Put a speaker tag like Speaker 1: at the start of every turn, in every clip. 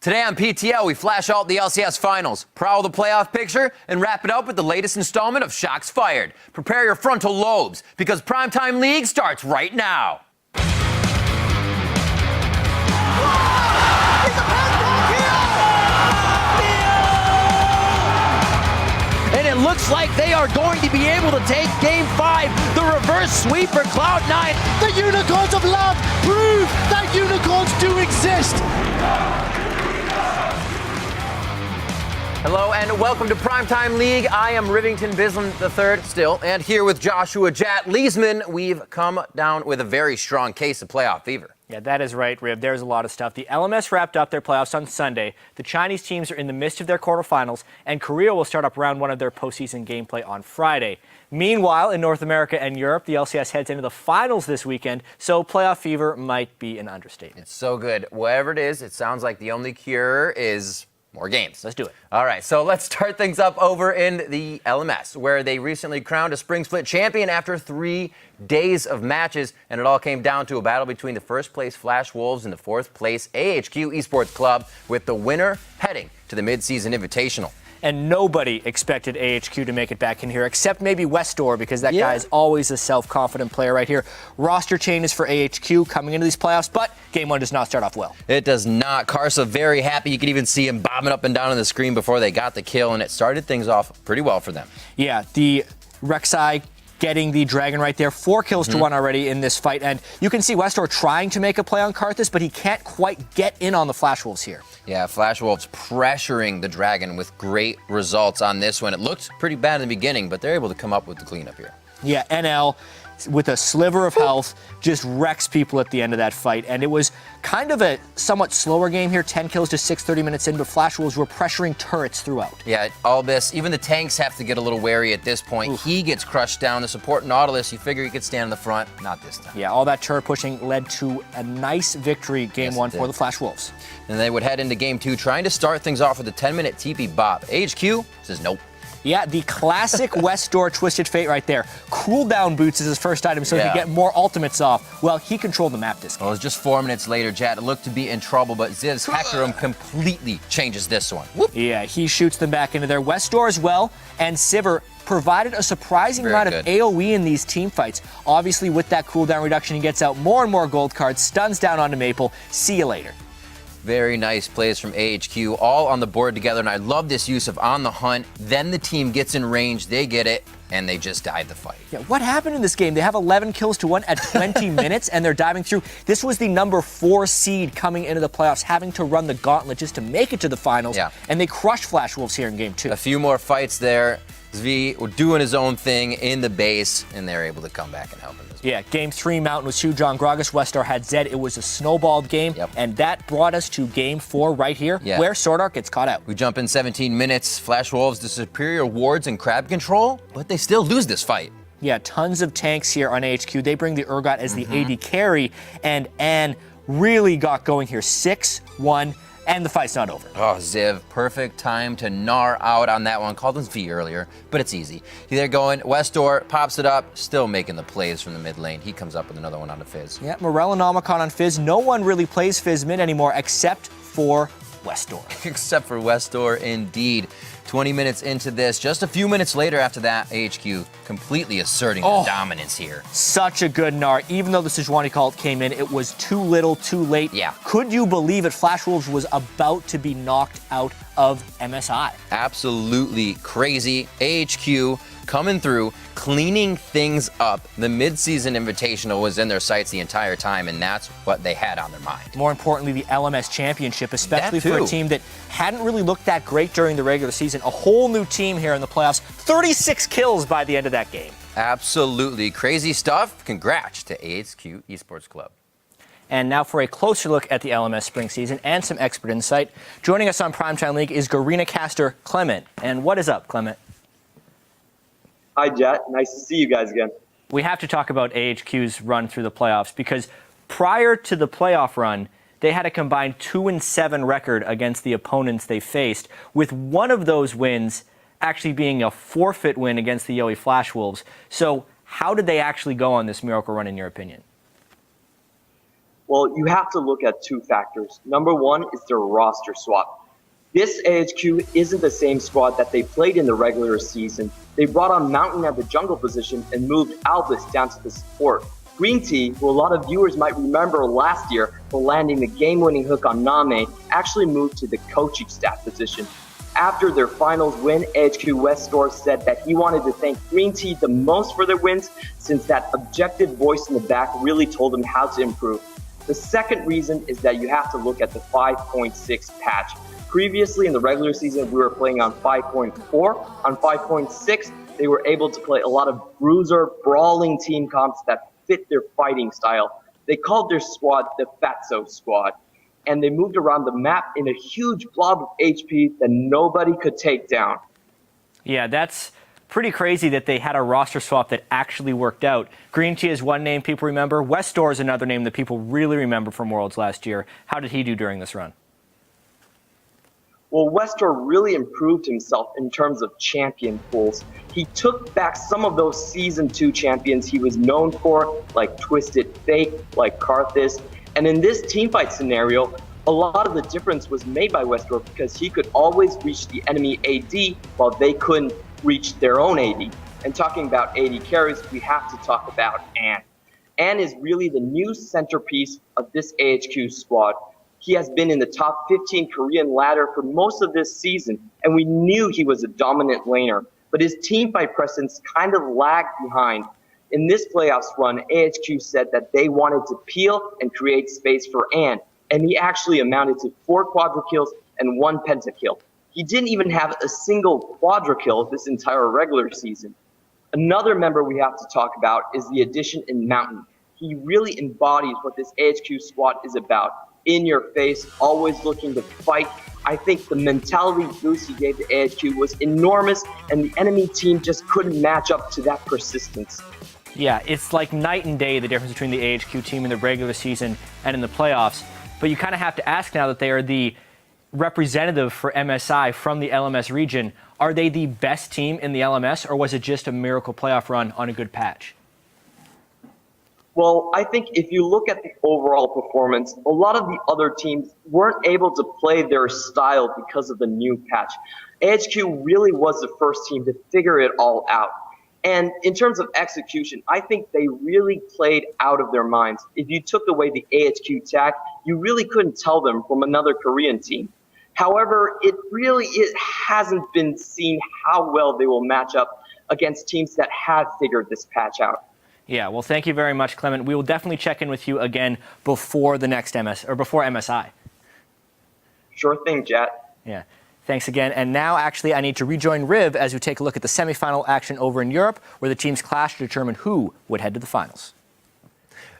Speaker 1: Today on PTL, we flash out the LCS finals, prowl the playoff picture, and wrap it up with the latest installment of Shots Fired. Prepare your frontal lobes, because PrimeTime League starts right now.
Speaker 2: And it looks like they are going to be able to take Game 5, the reverse sweep for Cloud9.
Speaker 3: The Unicorns of Love prove that unicorns do exist.
Speaker 1: Hello and welcome to PrimeTime League. I am Rivington Bislin III still, and here with Joshua Jat Leesman, we've come down with a very strong case of playoff fever.
Speaker 4: Yeah, that is right, Riv. There's a lot of stuff. The LMS wrapped up their playoffs on Sunday. The Chinese teams are in the midst of their quarterfinals, and Korea will start up round one of their postseason gameplay on Friday. Meanwhile, in North America and Europe, the LCS heads into the finals this weekend, so playoff fever might be an understatement.
Speaker 1: It's so good. Whatever it is, it sounds like the only cure is more games.
Speaker 4: Let's do it.
Speaker 1: All right, so let's start things up over in the LMS, where they recently crowned a spring split champion after 3 days of matches, and it all came down to a battle between the first place Flash Wolves and the fourth place AHQ Esports Club, with the winner heading to the mid-season invitational.
Speaker 4: And nobody expected AHQ to make it back in here, except maybe Westor, because that guy is always a self-confident player right here. Roster changes for AHQ coming into these playoffs, but Game 1 does not start off well.
Speaker 1: It does not. Karsa very happy. You could even see him bobbing up and down on the screen before they got the kill, and it started things off pretty well for them.
Speaker 4: Yeah, the Rek'Sai getting the Dragon right there. 4 kills to 1 already in this fight, and you can see Westor trying to make a play on Karthus, but he can't quite get in on the Flash Wolves here.
Speaker 1: Yeah, Flash Wolves pressuring the Dragon with great results on this one. It looked pretty bad in the beginning, but they're able to come up with the cleanup here.
Speaker 4: Yeah, NL, with a sliver of health, just wrecks people at the end of that fight. And it was kind of a somewhat slower game here, 10 kills to 6:30 minutes in, but Flash Wolves were pressuring turrets throughout.
Speaker 1: Yeah, Albus, even the tanks have to get a little wary at this point. Oof. He gets crushed down. The support Nautilus, you figure he could stand in the front. Not this time.
Speaker 4: Yeah, all that turret pushing led to a nice victory Game 1 for the Flash Wolves.
Speaker 1: And they would head into Game 2, trying to start things off with a 10-minute TP bop. AHQ says nope.
Speaker 4: Yeah, the classic Westor Twisted Fate right there. Cooldown boots is his first item, so he can get more ultimates off. Well, he controlled the map this game.
Speaker 1: Well, it was just 4 minutes later, Jad. It looked to be in trouble, but Ziv's Hecarim completely changes this one. Whoop.
Speaker 4: Yeah, he shoots them back into there. Westor as well, and Sivir provided a surprising amount of AoE in these team fights. Obviously, with that cooldown reduction, he gets out more and more gold cards, stuns down onto Maple. See you later.
Speaker 1: Very nice plays from AHQ, all on the board together, and I love this use of on the hunt. Then the team gets in range, they get it, and they just died the fight.
Speaker 4: Yeah, what happened in this game? They have 11 kills to 1 at 20 minutes, and they're diving through. This was the number 4 seed coming into the playoffs, having to run the gauntlet just to make it to the finals, and they crushed Flash Wolves here in Game 2.
Speaker 1: A few more fights there. Zvi doing his own thing in the base, and they're able to come back and help him.
Speaker 4: Yeah, Game 3, Mountain was John Gragas, Westor had Zed. It was a snowballed game, and that brought us to Game 4 right here, where Swordark gets caught out.
Speaker 1: We jump in 17 minutes. Flash Wolves, the superior wards and crab control, but they still lose this fight.
Speaker 4: Yeah, tons of tanks here on HQ. They bring the Urgot as the AD carry, and Ann really got going here. 6-1. And the fight's not over.
Speaker 1: Oh, Ziv, perfect time to gnar out on that one. Called him V earlier, but it's easy. They're going, Westor pops it up, still making the plays from the mid lane. He comes up with another one on the Fizz.
Speaker 4: Yeah, Morellonomicon on Fizz. No one really plays Fizz mid anymore except for Westor.
Speaker 1: Except for Westor, indeed. 20 minutes into this, just a few minutes later after that, AHQ completely asserting their dominance here.
Speaker 4: Such a good gnar. Even though the Sejuani cult came in, it was too little, too late.
Speaker 1: Yeah.
Speaker 4: Could you believe it? Flash Wolves was about to be knocked out of MSI.
Speaker 1: Absolutely crazy. AHQ coming through, cleaning things up. The mid-season invitational was in their sights the entire time, and that's what they had on their mind.
Speaker 4: More importantly, the LMS championship, especially for a team that hadn't really looked that great during the regular season. A whole new team here in the playoffs. 36 kills by the end of that game.
Speaker 1: Absolutely crazy stuff. Congrats to AHQ Esports Club.
Speaker 4: And now for a closer look at the LMS spring season and some expert insight. Joining us on PrimeTime League is Garena caster Clement. And what is up, Clement?
Speaker 5: Hi, Jet. Nice to see you guys again.
Speaker 4: We have to talk about AHQ's run through the playoffs, because prior to the playoff run, they had a combined 2-7 record against the opponents they faced, with one of those wins actually being a forfeit win against the Yowie Flash Wolves. So how did they actually go on this miracle run, in your opinion?
Speaker 5: Well, you have to look at two factors. Number one is their roster swap. This AHQ isn't the same squad that they played in the regular season. They brought on Mountain at the jungle position and moved Albus down to the support. Green Tea, who a lot of viewers might remember last year for landing the game-winning hook on Name, actually moved to the coaching staff position. After their finals win, AHQ West Store said that he wanted to thank Green Tea the most for their wins, since that objective voice in the back really told him how to improve. The second reason is that you have to look at the 5.6 patch. Previously in the regular season, we were playing on 5.4. On 5.6, they were able to play a lot of bruiser, brawling team comps that fit their fighting style. They called their squad the Fatso Squad, and they moved around the map in a huge blob of HP that nobody could take down.
Speaker 4: Yeah, that's pretty crazy that they had a roster swap that actually worked out. Green Tea is one name people remember. Westor is another name that people really remember from Worlds last year. How did he do during this run?
Speaker 5: Well, Westor really improved himself in terms of champion pools. He took back some of those Season 2 champions he was known for, like Twisted Fate, like Karthus. And in this teamfight scenario, a lot of the difference was made by Westor because he could always reach the enemy AD while they couldn't reach their own AD. And talking about AD carries, we have to talk about Ann. Ann is really the new centerpiece of this AHQ squad. He has been in the top 15 Korean ladder for most of this season, and we knew he was a dominant laner. But his teamfight presence kind of lagged behind. In this playoffs run, AHQ said that they wanted to peel and create space for Ann, and he actually amounted to 4 quadra kills and 1 pentakill. He didn't even have a single quadra kill this entire regular season. Another member we have to talk about is the addition in Mountain. He really embodies what this AHQ squad is about. In your face, always looking to fight. I think the mentality boost he gave to AHQ was enormous, and the enemy team just couldn't match up to that persistence.
Speaker 4: Yeah, it's like night and day, the difference between the AHQ team in the regular season and in the playoffs. But you kind of have to ask now that they are the representative for MSI from the LMS region. Are they the best team in the LMS, or was it just a miracle playoff run on a good patch?
Speaker 5: Well, I think if you look at the overall performance, a lot of the other teams weren't able to play their style because of the new patch. AHQ really was the first team to figure it all out. And in terms of execution, I think they really played out of their minds. If you took away the AHQ tag, you really couldn't tell them from another Korean team. However, it hasn't been seen how well they will match up against teams that have figured this patch out.
Speaker 4: Yeah, well, thank you very much, Clement. We will definitely check in with you again before the next before MSI.
Speaker 5: Sure thing, Jet.
Speaker 4: Yeah. Thanks again. And now, actually, I need to rejoin Riv as we take a look at the semifinal action over in Europe, where the teams clash to determine who would head to the finals.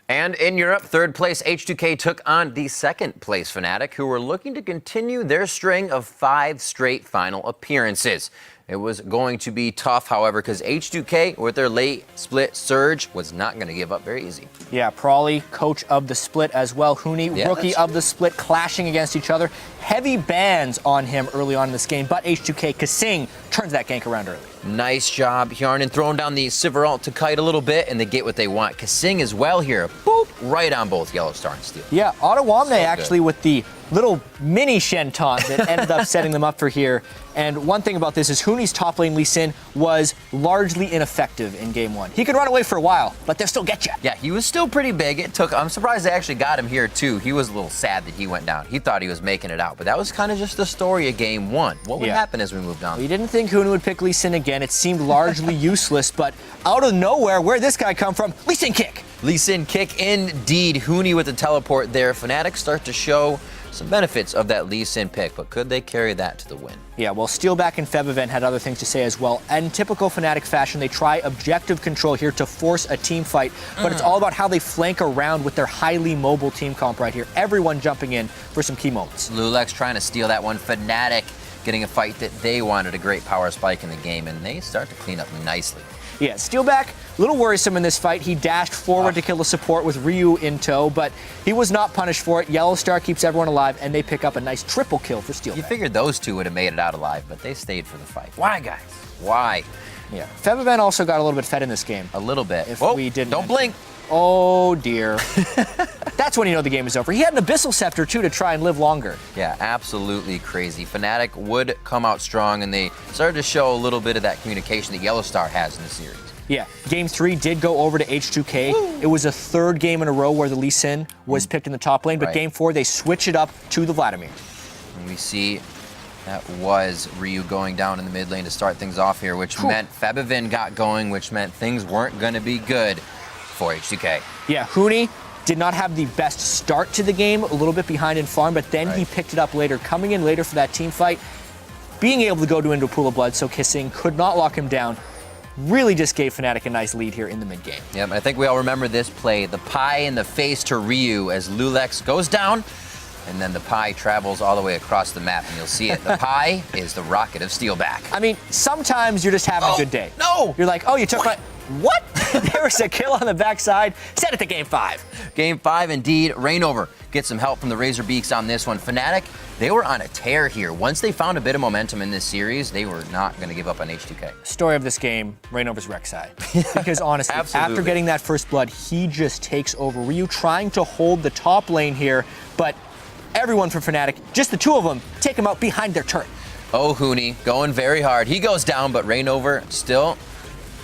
Speaker 1: And in Europe, third place H2K took on the second place Fnatic, who were looking to continue their string of 5 straight final appearances. It was going to be tough, however, because H2K, with their late split surge, was not going to give up very easy.
Speaker 4: Yeah, Prawley, coach of the split as well. Huni, rookie of the split, clashing against each other. Heavy bans on him early on in this game, but H2K, Kasing turns that gank around early.
Speaker 1: Nice job, Hjarnan, throwing down the Sivir ult to kite a little bit, and they get what they want. Kasing as well here. Boop! Right on both Yellow Star and Steel.
Speaker 4: Yeah, Ottawamne actually with the little mini Shen taunt that ended up setting them up for here. And one thing about this is Huni's top lane Lee Sin was largely ineffective in game 1. He could run away for a while, but they'll still get you.
Speaker 1: Yeah, he was still pretty big. I'm surprised they actually got him here too. He was a little sad that he went down. He thought he was making it out, but that was kind of just the story of game 1. What would happen as we moved on?
Speaker 4: We didn't think Huni would pick Lee Sin again. It seemed largely useless, but out of nowhere, where'd this guy come from? Lee Sin kick.
Speaker 1: Lee Sin kick indeed. Huni with the teleport there. Fnatic start to show some benefits of that Lee Sin pick, but could they carry that to the win?
Speaker 4: Yeah, well, Steelback and Feb Event had other things to say as well. In typical Fnatic fashion, they try objective control here to force a team fight, but it's all about how they flank around with their highly mobile team comp right here. Everyone jumping in for some key moments.
Speaker 1: Lulex trying to steal that one. Fnatic getting a fight that they wanted, a great power spike in the game, and they start to clean up nicely.
Speaker 4: Yeah, Steelback, a little worrisome in this fight. He dashed forward to kill the support with Ryu in tow, but he was not punished for it. Yellow Star keeps everyone alive, and they pick up a nice triple kill for Steelback.
Speaker 1: You figured those two would have made it out alive, but they stayed for the fight. Why, guys? Why?
Speaker 4: Yeah, Feb Event also got a little bit fed in this game.
Speaker 1: A little bit.
Speaker 4: If
Speaker 1: Whoa,
Speaker 4: we didn't
Speaker 1: don't blink.
Speaker 4: Oh, dear. That's when you know the game is over. He had an Abyssal Scepter, too, to try and live longer.
Speaker 1: Yeah, absolutely crazy. Fnatic would come out strong, and they started to show a little bit of that communication that Yellow Star has in the series.
Speaker 4: Yeah, Game 3 did go over to H2K. Woo. It was a third game in a row where the Lee Sin was picked in the top lane, but Game 4, they switch it up to the Vladimir.
Speaker 1: And we see that was Ryu going down in the mid lane to start things off here, which meant Febivin got going, which meant things weren't going to be good for H2K.
Speaker 4: Yeah, Huni did not have the best start to the game, a little bit behind in farm, but then he picked it up later, coming in later for that team fight, being able to go into a pool of blood, so Kissing could not lock him down. Really just gave Fnatic a nice lead here in the mid game.
Speaker 1: Yep, I think we all remember this play, the pie in the face to Ryu as Lulex goes down, and then the pie travels all the way across the map, and you'll see it. The pie is the rocket of Steelback.
Speaker 4: I mean, sometimes you're just having a good day.
Speaker 1: No!
Speaker 4: You're like, oh, you took my... What? There was a kill on the backside. Set it to Game 5.
Speaker 1: Game 5, indeed. Rainover gets some help from the Razor Beaks on this one. Fnatic, they were on a tear here. Once they found a bit of momentum in this series, they were not going to give up on H2K.
Speaker 4: Story of this game, Rainover's Rek'Sai. Because honestly, after getting that first blood, he just takes over. Ryu trying to hold the top lane here, but everyone from Fnatic, just the two of them, take him out behind their turret.
Speaker 1: Oh, Huni going very hard. He goes down, but Rainover still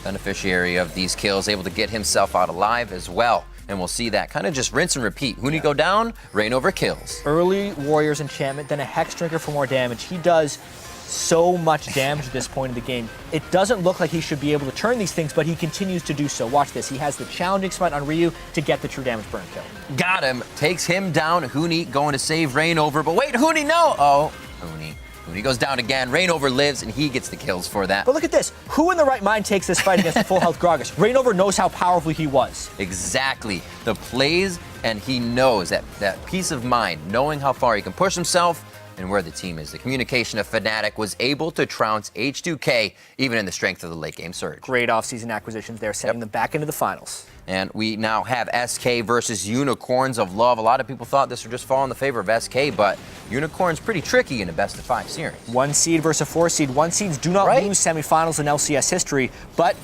Speaker 1: beneficiary of these kills, able to get himself out alive as well. And we'll see that kind of just rinse and repeat. Huni go down, Rainover kills.
Speaker 4: Early Warriors enchantment, then a Hex Drinker for more damage. He does so much damage at this point in the game. It doesn't look like he should be able to turn these things, but he continues to do so. Watch this. He has the challenging spot on Ryu to get the true damage burn kill.
Speaker 1: Got him. Takes him down. Huni going to save Rainover. But wait, Huni, no! Oh, Huni. Huni goes down again. Rainover lives, and he gets the kills for that.
Speaker 4: But look at this. Who in the right mind takes this fight against a full health Gragas? Rainover knows how powerful he was.
Speaker 1: Exactly. The plays, and he knows that peace of mind, knowing how far he can push himself and where the team is. The communication of Fnatic was able to trounce H2K, even in the strength of the late game surge.
Speaker 4: Great offseason acquisitions there, sending them back into the finals.
Speaker 1: And we now have SK versus Unicorns of Love. A lot of people thought this would just fall in the favor of SK, but Unicorns pretty tricky in a best-of-5 series.
Speaker 4: 1 seed versus a 4 seed. 1 seeds do not lose semifinals in LCS history, but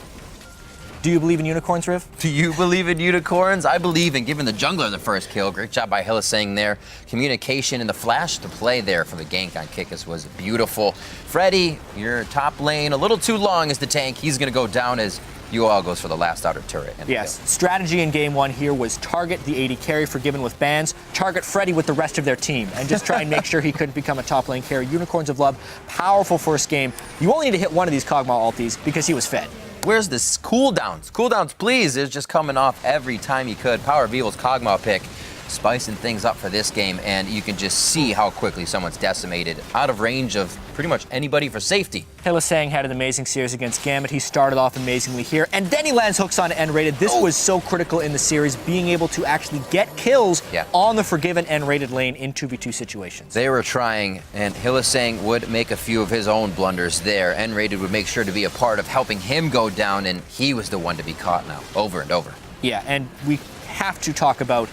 Speaker 4: do you believe in Unicorns, Riv?
Speaker 1: Do you believe in Unicorns? I believe in giving the jungler the first kill. Great job by Hillisang there. Communication and the flash to play there for the gank on Kikis was beautiful. Freddy, your top lane, a little too long as the tank. He's going to go down as UOL goes for the last outer turret.
Speaker 4: Yes, strategy in game 1 here was target the AD carry forgiven with bans, target Freddy with the rest of their team, and just try and make sure he couldn't become a top lane carry. Unicorns of Love, powerful first game. You only need to hit one of these Kog'Maw ultis because he was fed.
Speaker 1: Where's this cooldowns? Cooldowns, please. It's just coming off every time he could. Power of Evil's Kog'Maw pick, spicing things up for this game, and you can just see how quickly someone's decimated, out of range of pretty much anybody for safety.
Speaker 4: Hillisang had an amazing series against Gambit. He started off amazingly here, and then he lands hooks on N-rated. This was so critical in the series, being able to actually get kills on the forgiven N-rated lane in 2v2 situations.
Speaker 1: They were trying, and Hillisang would make a few of his own blunders there. N-rated would make sure to be a part of helping him go down, and he was the one to be caught now, over and over.
Speaker 4: Yeah, and we have to talk about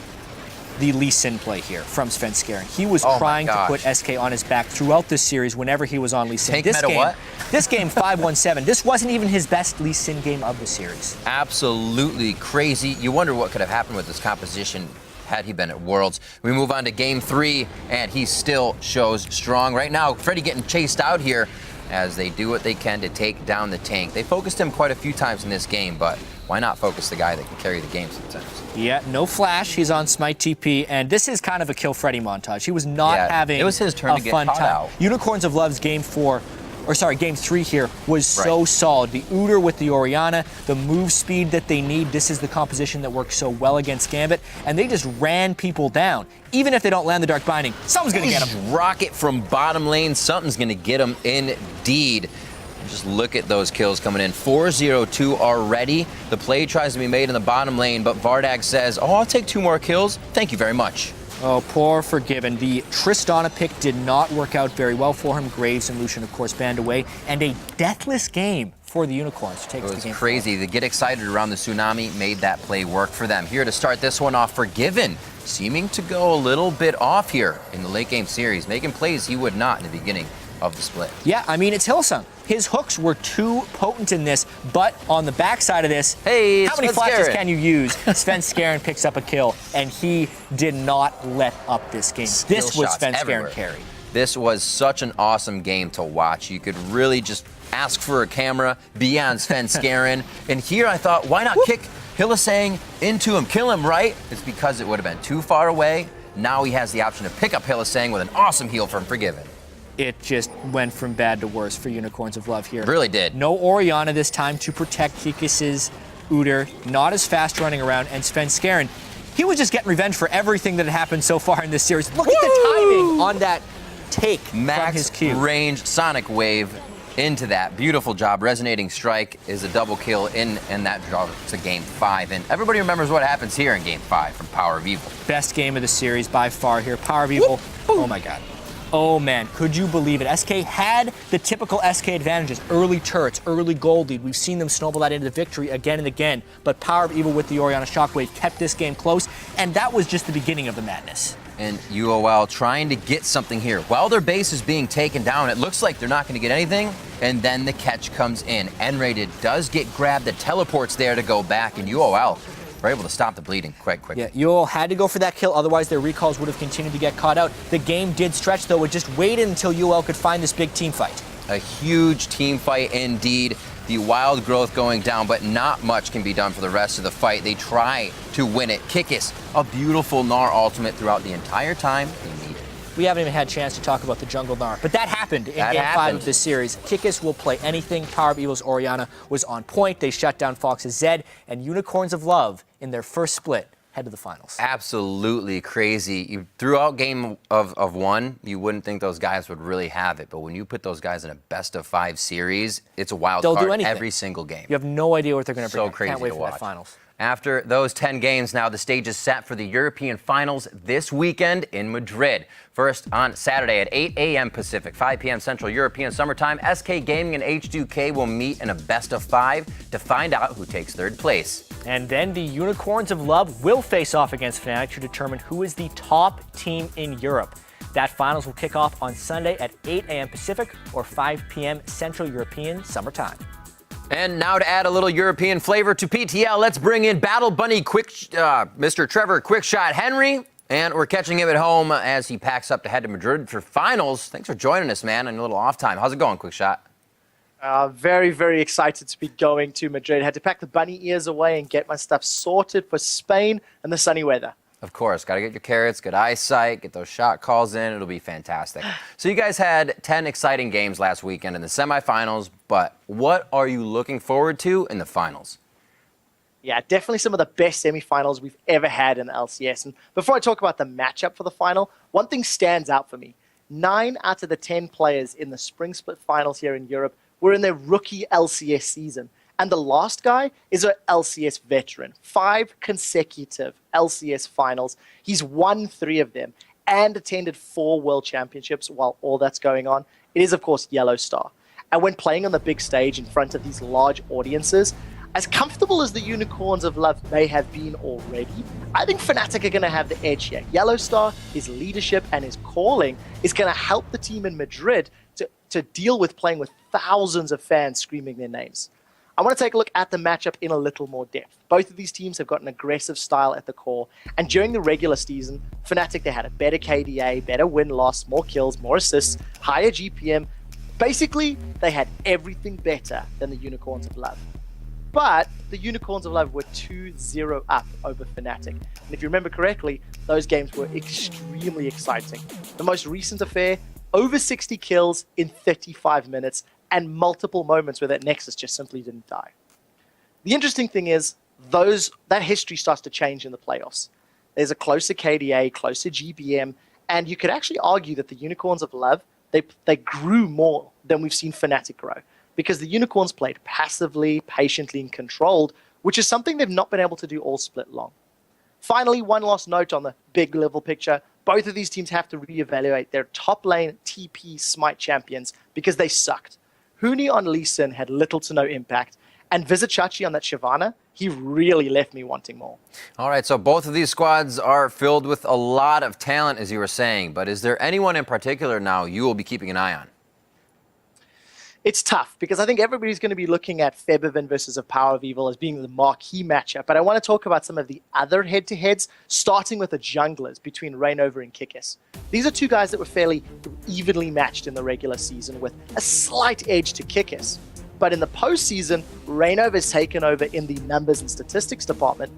Speaker 4: the Lee Sin play here from Svenskeren. He was trying to put SK on his back throughout this series whenever he was on Lee Sin. This game 5-1-7. This wasn't even his best Lee Sin game of the series.
Speaker 1: Absolutely crazy. You wonder what could have happened with this composition had he been at Worlds. We move on to game 3, and he still shows strong. Right now, Freddy getting chased out here as they do what they can to take down the tank. They focused him quite a few times in this game, but why not focus the guy that can carry the game sometimes?
Speaker 4: Yeah, no flash. He's on Smite TP, and this is kind of a Kill Freddy montage. He was not having
Speaker 1: it was his turn
Speaker 4: a
Speaker 1: to get
Speaker 4: fun
Speaker 1: caught
Speaker 4: time.
Speaker 1: out.
Speaker 4: Unicorns of Love's game 3 here was so solid. The Udyr with the Orianna, the move speed that they need. This is the composition that works so well against Gambit, and they just ran people down. Even if they don't land the Dark Binding, someone's going to get them.
Speaker 1: Rocket from bottom lane, something's going to get them indeed. Just look at those kills coming in. 4-0-2 already. The play tries to be made in the bottom lane, but Vardag says, oh, I'll take 2 more kills. Thank you very much.
Speaker 4: Oh, poor Forgiven. The Tristana pick did not work out very well for him. Graves and Lucian, of course, banned away. And a deathless game for the Unicorns to take the game.
Speaker 1: It was crazy. They get excited around the Tsunami, made that play work for them. Here to start this one off, Forgiven, seeming to go a little bit off here in the late game series, making plays he would not in the beginning of the split.
Speaker 4: Yeah, I mean, it's Hillsong. His hooks were too potent in this, but on the backside of this,
Speaker 1: hey,
Speaker 4: how many
Speaker 1: Sven
Speaker 4: flashes
Speaker 1: Skaren.
Speaker 4: can you use? Sven Skaren picks up a kill, and he did not let up this game.
Speaker 1: Skill
Speaker 4: This was
Speaker 1: shots
Speaker 4: Sven
Speaker 1: everywhere.
Speaker 4: Skaren carry.
Speaker 1: This was such an awesome game to watch. You could really just ask for a camera, be on Sven Skaren. And here I thought, why not kick Hillsong into him, kill him, right? It's because it would have been too far away. Now he has the option to pick up Hillsong with an awesome heal from Forgiven.
Speaker 4: It just went from bad to worse for Unicorns of Love here.
Speaker 1: Really did.
Speaker 4: No Orianna this time to protect Kikis's Udyr. Not as fast running around. And Sven Skaren, he was just getting revenge for everything that had happened so far in this series. Look at the timing on that take from his
Speaker 1: Max
Speaker 4: Q.
Speaker 1: range Sonic Wave into that. Beautiful job. Resonating Strike is a double kill and that draws to game 5. And everybody remembers what happens here in game 5 from Power of Evil.
Speaker 4: Best game of the series by far here. Power of Evil. Oh my God. Oh man, could you believe it? SK had the typical SK advantages. Early turrets, early gold lead. We've seen them snowball that into the victory again and again. But Power of Evil with the Orianna Shockwave kept this game close. And that was just the beginning of the madness.
Speaker 1: And UOL trying to get something here. While their base is being taken down, it looks like they're not going to get anything. And then the catch comes in. N-rated does get grabbed. The teleport's there to go back. And UOL were able to stop the bleeding quite quickly.
Speaker 4: Yeah, UOL had to go for that kill. Otherwise, their recalls would have continued to get caught out. The game did stretch, though. It just waited until UOL could find this big team fight.
Speaker 1: A huge team fight indeed. The wild growth going down, but not much can be done for the rest of the fight. They try to win it. Kikis, a beautiful Gnar ultimate throughout the entire time they need it.
Speaker 4: We haven't even had a chance to talk about the jungle Gnar, but that happened in Game 5 of this series. Kikis will play anything. Power of Evil's Orianna was on point. They shut down Fox's Zed, and Unicorns of Love, in their first split, head to the finals.
Speaker 1: Absolutely crazy. Throughout game of 1, you wouldn't think those guys would really have it, but when you put those guys in a best-of-5 series, it's a wild
Speaker 4: They'll
Speaker 1: card
Speaker 4: do anything.
Speaker 1: every single game.
Speaker 4: You have no idea what they're going to bring.
Speaker 1: So crazy
Speaker 4: Can't wait
Speaker 1: to
Speaker 4: for
Speaker 1: watch.
Speaker 4: that finals.
Speaker 1: After those 10 games now, the stage is set for the European finals this weekend in Madrid. First on Saturday at 8 a.m. Pacific, 5 p.m. Central European Summertime, SK Gaming and H2K will meet in a best-of-5 to find out who takes third place.
Speaker 4: And then the Unicorns of Love will face off against Fnatic to determine who is the top team in Europe. That finals will kick off on Sunday at 8 a.m. Pacific or 5 p.m. Central European Summertime.
Speaker 1: And now to add a little European flavor to PTL, let's bring in Battle Bunny Mr. Trevor Quickshot Henry. And we're catching him at home as he packs up to head to Madrid for finals. Thanks for joining us, man, on a little off time. How's it going, Quickshot?
Speaker 6: Very, very excited to be going to Madrid. Had to pack the bunny ears away and get my stuff sorted for Spain and the sunny weather.
Speaker 1: Of course, got to get your carrots, good eyesight, get those shot calls in. It'll be fantastic. So you guys had 10 exciting games last weekend in the semifinals, but what are you looking forward to in the finals?
Speaker 6: Yeah, definitely some of the best semifinals we've ever had in the LCS. And before I talk about the matchup for the final, one thing stands out for me. 9 out of the 10 players in the Spring Split finals here in Europe were in their rookie LCS season. And the last guy is an LCS veteran. 5 consecutive LCS finals. He's won 3 of them and attended 4 World Championships while all that's going on. It is, of course, Yellowstar. And when playing on the big stage in front of these large audiences, as comfortable as the Unicorns of Love may have been already, I think Fnatic are going to have the edge here. Yellowstar, his leadership and his calling is going to help the team in Madrid to deal with playing with thousands of fans screaming their names. I want to take a look at the matchup in a little more depth. Both of these teams have got an aggressive style at the core, and during the regular season, Fnatic, they had a better KDA, better win-loss, more kills, more assists, higher GPM. Basically, they had everything better than the Unicorns of Love. But the Unicorns of Love were 2-0 up over Fnatic. And if you remember correctly, those games were extremely exciting. The most recent affair, over 60 kills in 35 minutes, and multiple moments where that Nexus just simply didn't die. The interesting thing is, that history starts to change in the playoffs. There's a closer KDA, closer GBM, and you could actually argue that the Unicorns of Love, they grew more than we've seen Fnatic grow, because the Unicorns played passively, patiently, and controlled, which is something they've not been able to do all split long. Finally, one last note on the big level picture. Both of these teams have to reevaluate their top lane TP Smite champions because they sucked. Huni on Lee Sin had little to no impact, and Vizichachi on that Shyvana, he really left me wanting more.
Speaker 1: All right, so both of these squads are filled with a lot of talent, as you were saying, but is there anyone in particular now you will be keeping an eye on?
Speaker 6: It's tough because I think everybody's going to be looking at Febiven versus a Power of Evil as being the marquee matchup. But I want to talk about some of the other head-to-heads, starting with the junglers between Reignover and Kikis. These are two guys that were fairly evenly matched in the regular season with a slight edge to Kikis. But in the postseason, Reignover has taken over in the numbers and statistics department,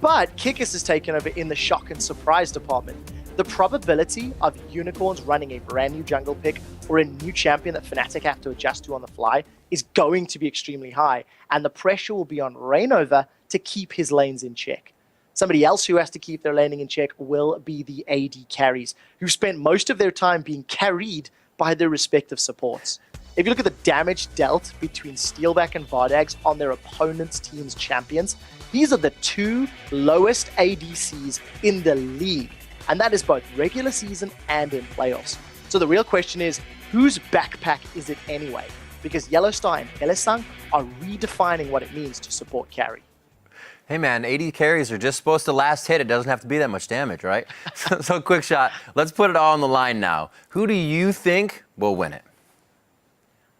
Speaker 6: but Kikis has taken over in the shock and surprise department. The probability of Unicorns running a brand new jungle pick or a new champion that Fnatic have to adjust to on the fly is going to be extremely high, and the pressure will be on Reignover to keep his lanes in check. Somebody else who has to keep their laning in check will be the AD carries, who spent most of their time being carried by their respective supports. If you look at the damage dealt between Steelback and Vardags on their opponent's team's champions, these are the two lowest ADCs in the league. And that is both regular season and in playoffs. So the real question is, whose backpack is it anyway? Because Yellowstar and Hellesang are redefining what it means to support carry.
Speaker 1: Hey man, 80 carries are just supposed to last hit. It doesn't have to be that much damage, right? So Quickshot, let's put it all on the line now. Who do you think will win it?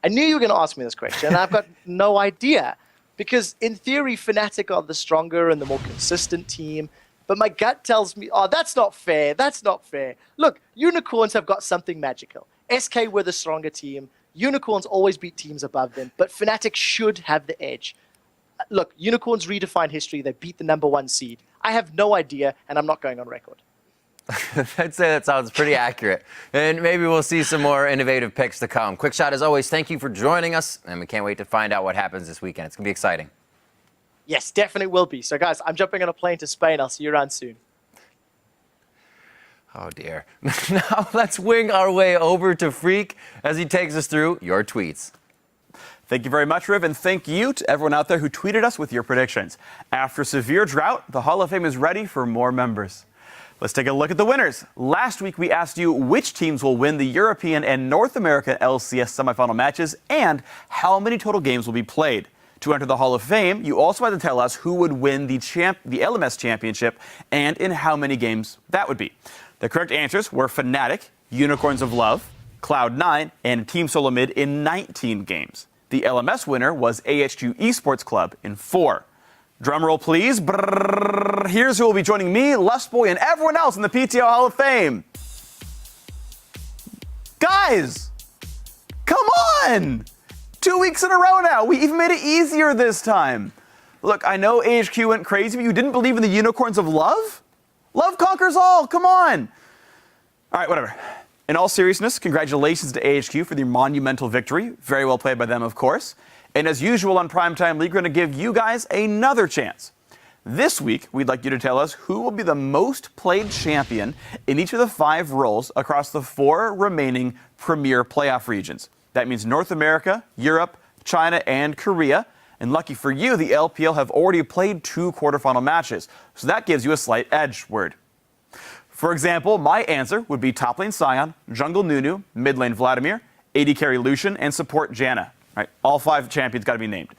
Speaker 6: I knew you were going to ask me this question, and I've got no idea. Because in theory, Fnatic are the stronger and the more consistent team. But my gut tells me, oh, that's not fair. That's not fair. Look, Unicorns have got something magical. SK were the stronger team. Unicorns always beat teams above them. But Fnatic should have the edge. Look, Unicorns redefined history. They beat the #1 seed. I have no idea, and I'm not going on record.
Speaker 1: I'd say that sounds pretty accurate. And maybe we'll see some more innovative picks to come. Quickshot, as always, thank you for joining us. And we can't wait to find out what happens this weekend. It's going to be exciting.
Speaker 6: Yes, definitely will be. So, guys, I'm jumping on a plane to Spain. I'll see you around soon.
Speaker 1: Oh, dear. Now let's wing our way over to Phreak as he takes us through your tweets.
Speaker 7: Thank you very much, Riv, and thank you to everyone out there who tweeted us with your predictions. After a severe drought, the Hall of Fame is ready for more members. Let's take a look at the winners. Last week, we asked you which teams will win the European and North American LCS semifinal matches and how many total games will be played. To enter the Hall of Fame, you also had to tell us who would win the LMS championship and in how many games that would be. The correct answers were Fnatic, Unicorns of Love, Cloud9, and Team Solo Mid in 19 games. The LMS winner was AHQ Esports Club in 4. Drumroll, please. Brrr. Here's who will be joining me, Lustboy, and everyone else in the PTL Hall of Fame. Guys, come on! 2 weeks in a row now. We even made it easier this time. Look, I know AHQ went crazy, but you didn't believe in the Unicorns of Love? Love conquers all. Come on. All right, whatever. In all seriousness, congratulations to AHQ for the monumental victory. Very well played by them, of course. And as usual on PrimeTime League, we're going to give you guys another chance. This week, we'd like you to tell us who will be the most played champion in each of the 5 roles across the 4 remaining premier playoff regions. That means North America, Europe, China, and Korea. And lucky for you, the LPL have already played 2 quarterfinal matches. So that gives you a slight edge word. For example, my answer would be top lane Sion, jungle Nunu, mid lane Vladimir, AD carry Lucian, and support Janna. Right? All 5 champions got to be named.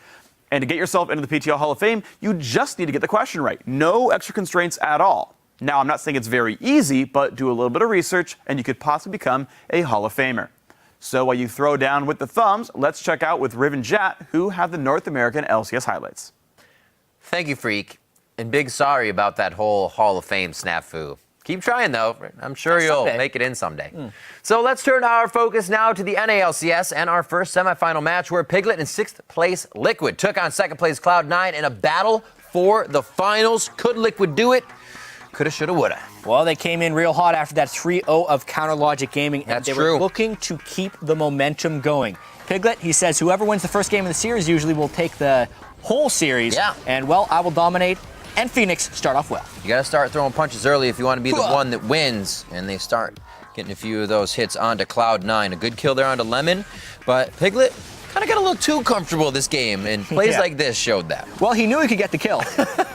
Speaker 7: And to get yourself into the PTL Hall of Fame, you just need to get the question right. No extra constraints at all. Now, I'm not saying it's very easy, but do a little bit of research and you could possibly become a Hall of Famer. So while you throw down with the thumbs, let's check out with Riv and Jat, who have the North American LCS highlights.
Speaker 1: Thank you, Phreak. And big sorry about that whole Hall of Fame snafu. Keep trying, though. I'm sure you'll make it in someday. So let's turn our focus now to the NALCS and our first semifinal match where Piglet and 6th place Liquid took on 2nd place Cloud9 in a battle for the finals. Could Liquid do it? Coulda, shoulda, woulda.
Speaker 4: Well, they came in real hot after that 3-0 of Counter Logic Gaming, and they were looking to keep the momentum going. Piglet, he says, whoever wins the first game of the series usually will take the whole series. Yeah. And, well, I will dominate. And Phoenix start off well.
Speaker 1: You got to start throwing punches early if you want to be the one that wins. And they start getting a few of those hits onto Cloud9. A good kill there onto Lemon. But Piglet kind of got a little too comfortable this game, and plays like this showed that.
Speaker 4: Well, he knew he could get the kill,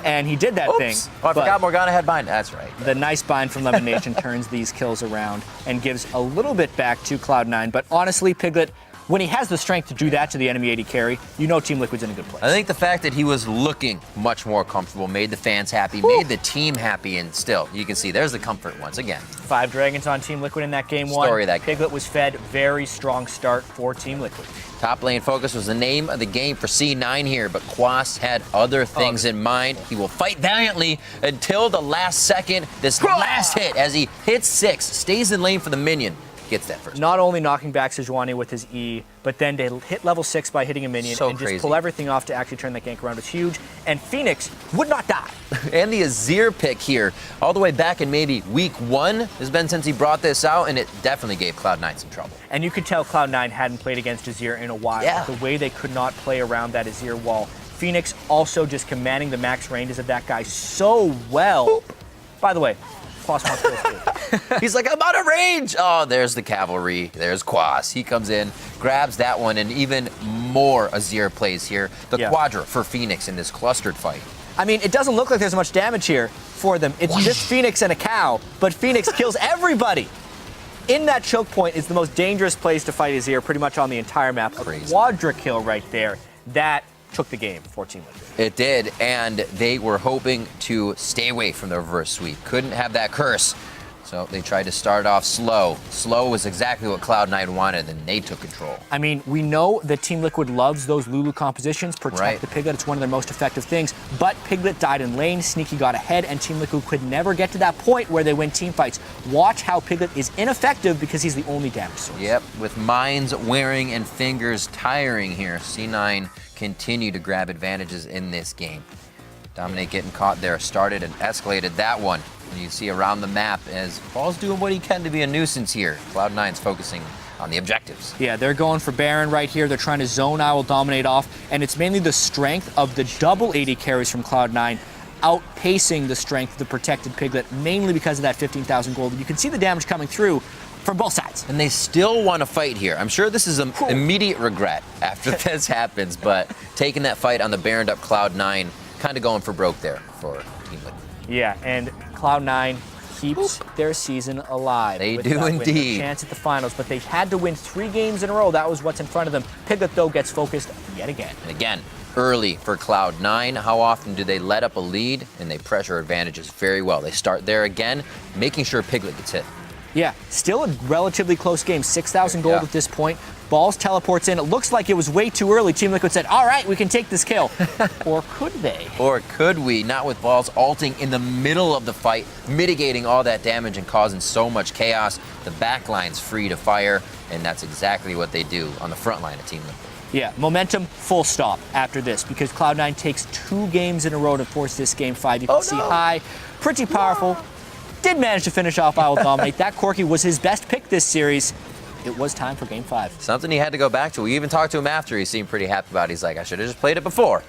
Speaker 4: and he did that thing.
Speaker 1: Oh, I forgot Morgana had bind. That's right.
Speaker 4: The nice bind from Lemon Nation turns these kills around and gives a little bit back to Cloud9. But honestly, Piglet, when he has the strength to do that to the enemy AD carry, you know Team Liquid's in a good place.
Speaker 1: I think the fact that he was looking much more comfortable made the fans happy, made the team happy, and still, you can see there's the comfort once again.
Speaker 4: 5 Dragons on Team Liquid in that game one.
Speaker 1: Story of that game.
Speaker 4: Piglet was fed. Very strong start for Team Liquid.
Speaker 1: Top lane focus was the name of the game for C9 here, but Quas had other things in mind. He will fight valiantly until the last second. This last hit, as he hits 6, stays in lane for the minion, gets that first.
Speaker 4: Not only knocking back Sejuani with his E, but then to hit level 6 by hitting a minion
Speaker 1: So
Speaker 4: and
Speaker 1: crazy.
Speaker 4: just pull everything off to actually turn that gank around was huge. And Phoenix would not die.
Speaker 1: And the Azir pick here, all the way back in maybe week 1 has been since he brought this out, and it definitely gave Cloud9 some trouble.
Speaker 4: And you could tell Cloud9 hadn't played against Azir in a while.
Speaker 1: Yeah.
Speaker 4: The way they could not play around that Azir wall. Phoenix also just commanding the max ranges of that guy so well. By the way, Quas wants to go through.
Speaker 1: He's like, I'm out of range. Oh, there's the cavalry. There's Quas. He comes in, grabs that one, and even more Azir plays here. The Quadra for Phoenix in this clustered fight.
Speaker 4: I mean, it doesn't look like there's much damage here for them. It's just Phoenix and a cow, but Phoenix kills everybody. In that choke point is the most dangerous place to fight Azir pretty much on the entire map.
Speaker 1: Crazy.
Speaker 4: A quadra kill right there. That took the game for Team Liquid.
Speaker 1: It did, and they were hoping to stay away from the reverse sweep. Couldn't have that curse, so they tried to start off slow. Slow was exactly what Cloud9 wanted, and they took control.
Speaker 4: I mean, we know that Team Liquid loves those Lulu compositions, protect the Piglet. It's one of their most effective things. But Piglet died in lane, Sneaky got ahead, and Team Liquid could never get to that point where they win team fights. Watch how Piglet is ineffective because he's the only damage source.
Speaker 1: Yep, with minds wearing and fingers tiring here, C9 continue to grab advantages in this game. Dominate getting caught there, started and escalated that one. And you see around the map as Paul's doing what he can to be a nuisance here. Cloud9's focusing on the objectives.
Speaker 4: Yeah, they're going for Baron right here. They're trying to zone Owl dominate off, and it's mainly the strength of the double AD carries from Cloud9 outpacing the strength of the protected Piglet, mainly because of that 15,000 gold. You can see the damage coming through from both sides.
Speaker 1: And they still want to fight here. I'm sure this is an immediate regret after this happens, but taking that fight on the Baroned up Cloud9, kind of going for broke there for Team Liquid.
Speaker 4: Yeah, and Cloud9 keeps their season alive.
Speaker 1: They
Speaker 4: with
Speaker 1: do
Speaker 4: that win.
Speaker 1: indeed.
Speaker 4: Their chance at the finals, but they had to win 3 games in a row. That was what's in front of them. Piglet, though, gets focused yet again.
Speaker 1: And again, early for Cloud9. How often do they let up a lead? And they pressure advantages very well. They start there again, making sure Piglet gets hit.
Speaker 4: Yeah, still a relatively close game. 6,000 gold at this point. Balls teleports in. It looks like it was way too early. Team Liquid said, all right, we can take this kill. Or could they?
Speaker 1: Or could we? Not with Balls ulting in the middle of the fight, mitigating all that damage and causing so much chaos. The backline's free to fire, and that's exactly what they do on the front line of Team Liquid.
Speaker 4: Yeah, momentum full stop after this because Cloud9 takes 2 games in a row to force this game 5. You can see high, pretty powerful. Did manage to finish off I Will Dominate. That Corki was his best pick this series. It was time for game 5.
Speaker 1: Something he had to go back to. We even talked to him after. He seemed pretty happy about it. He's like, I should have just played it before.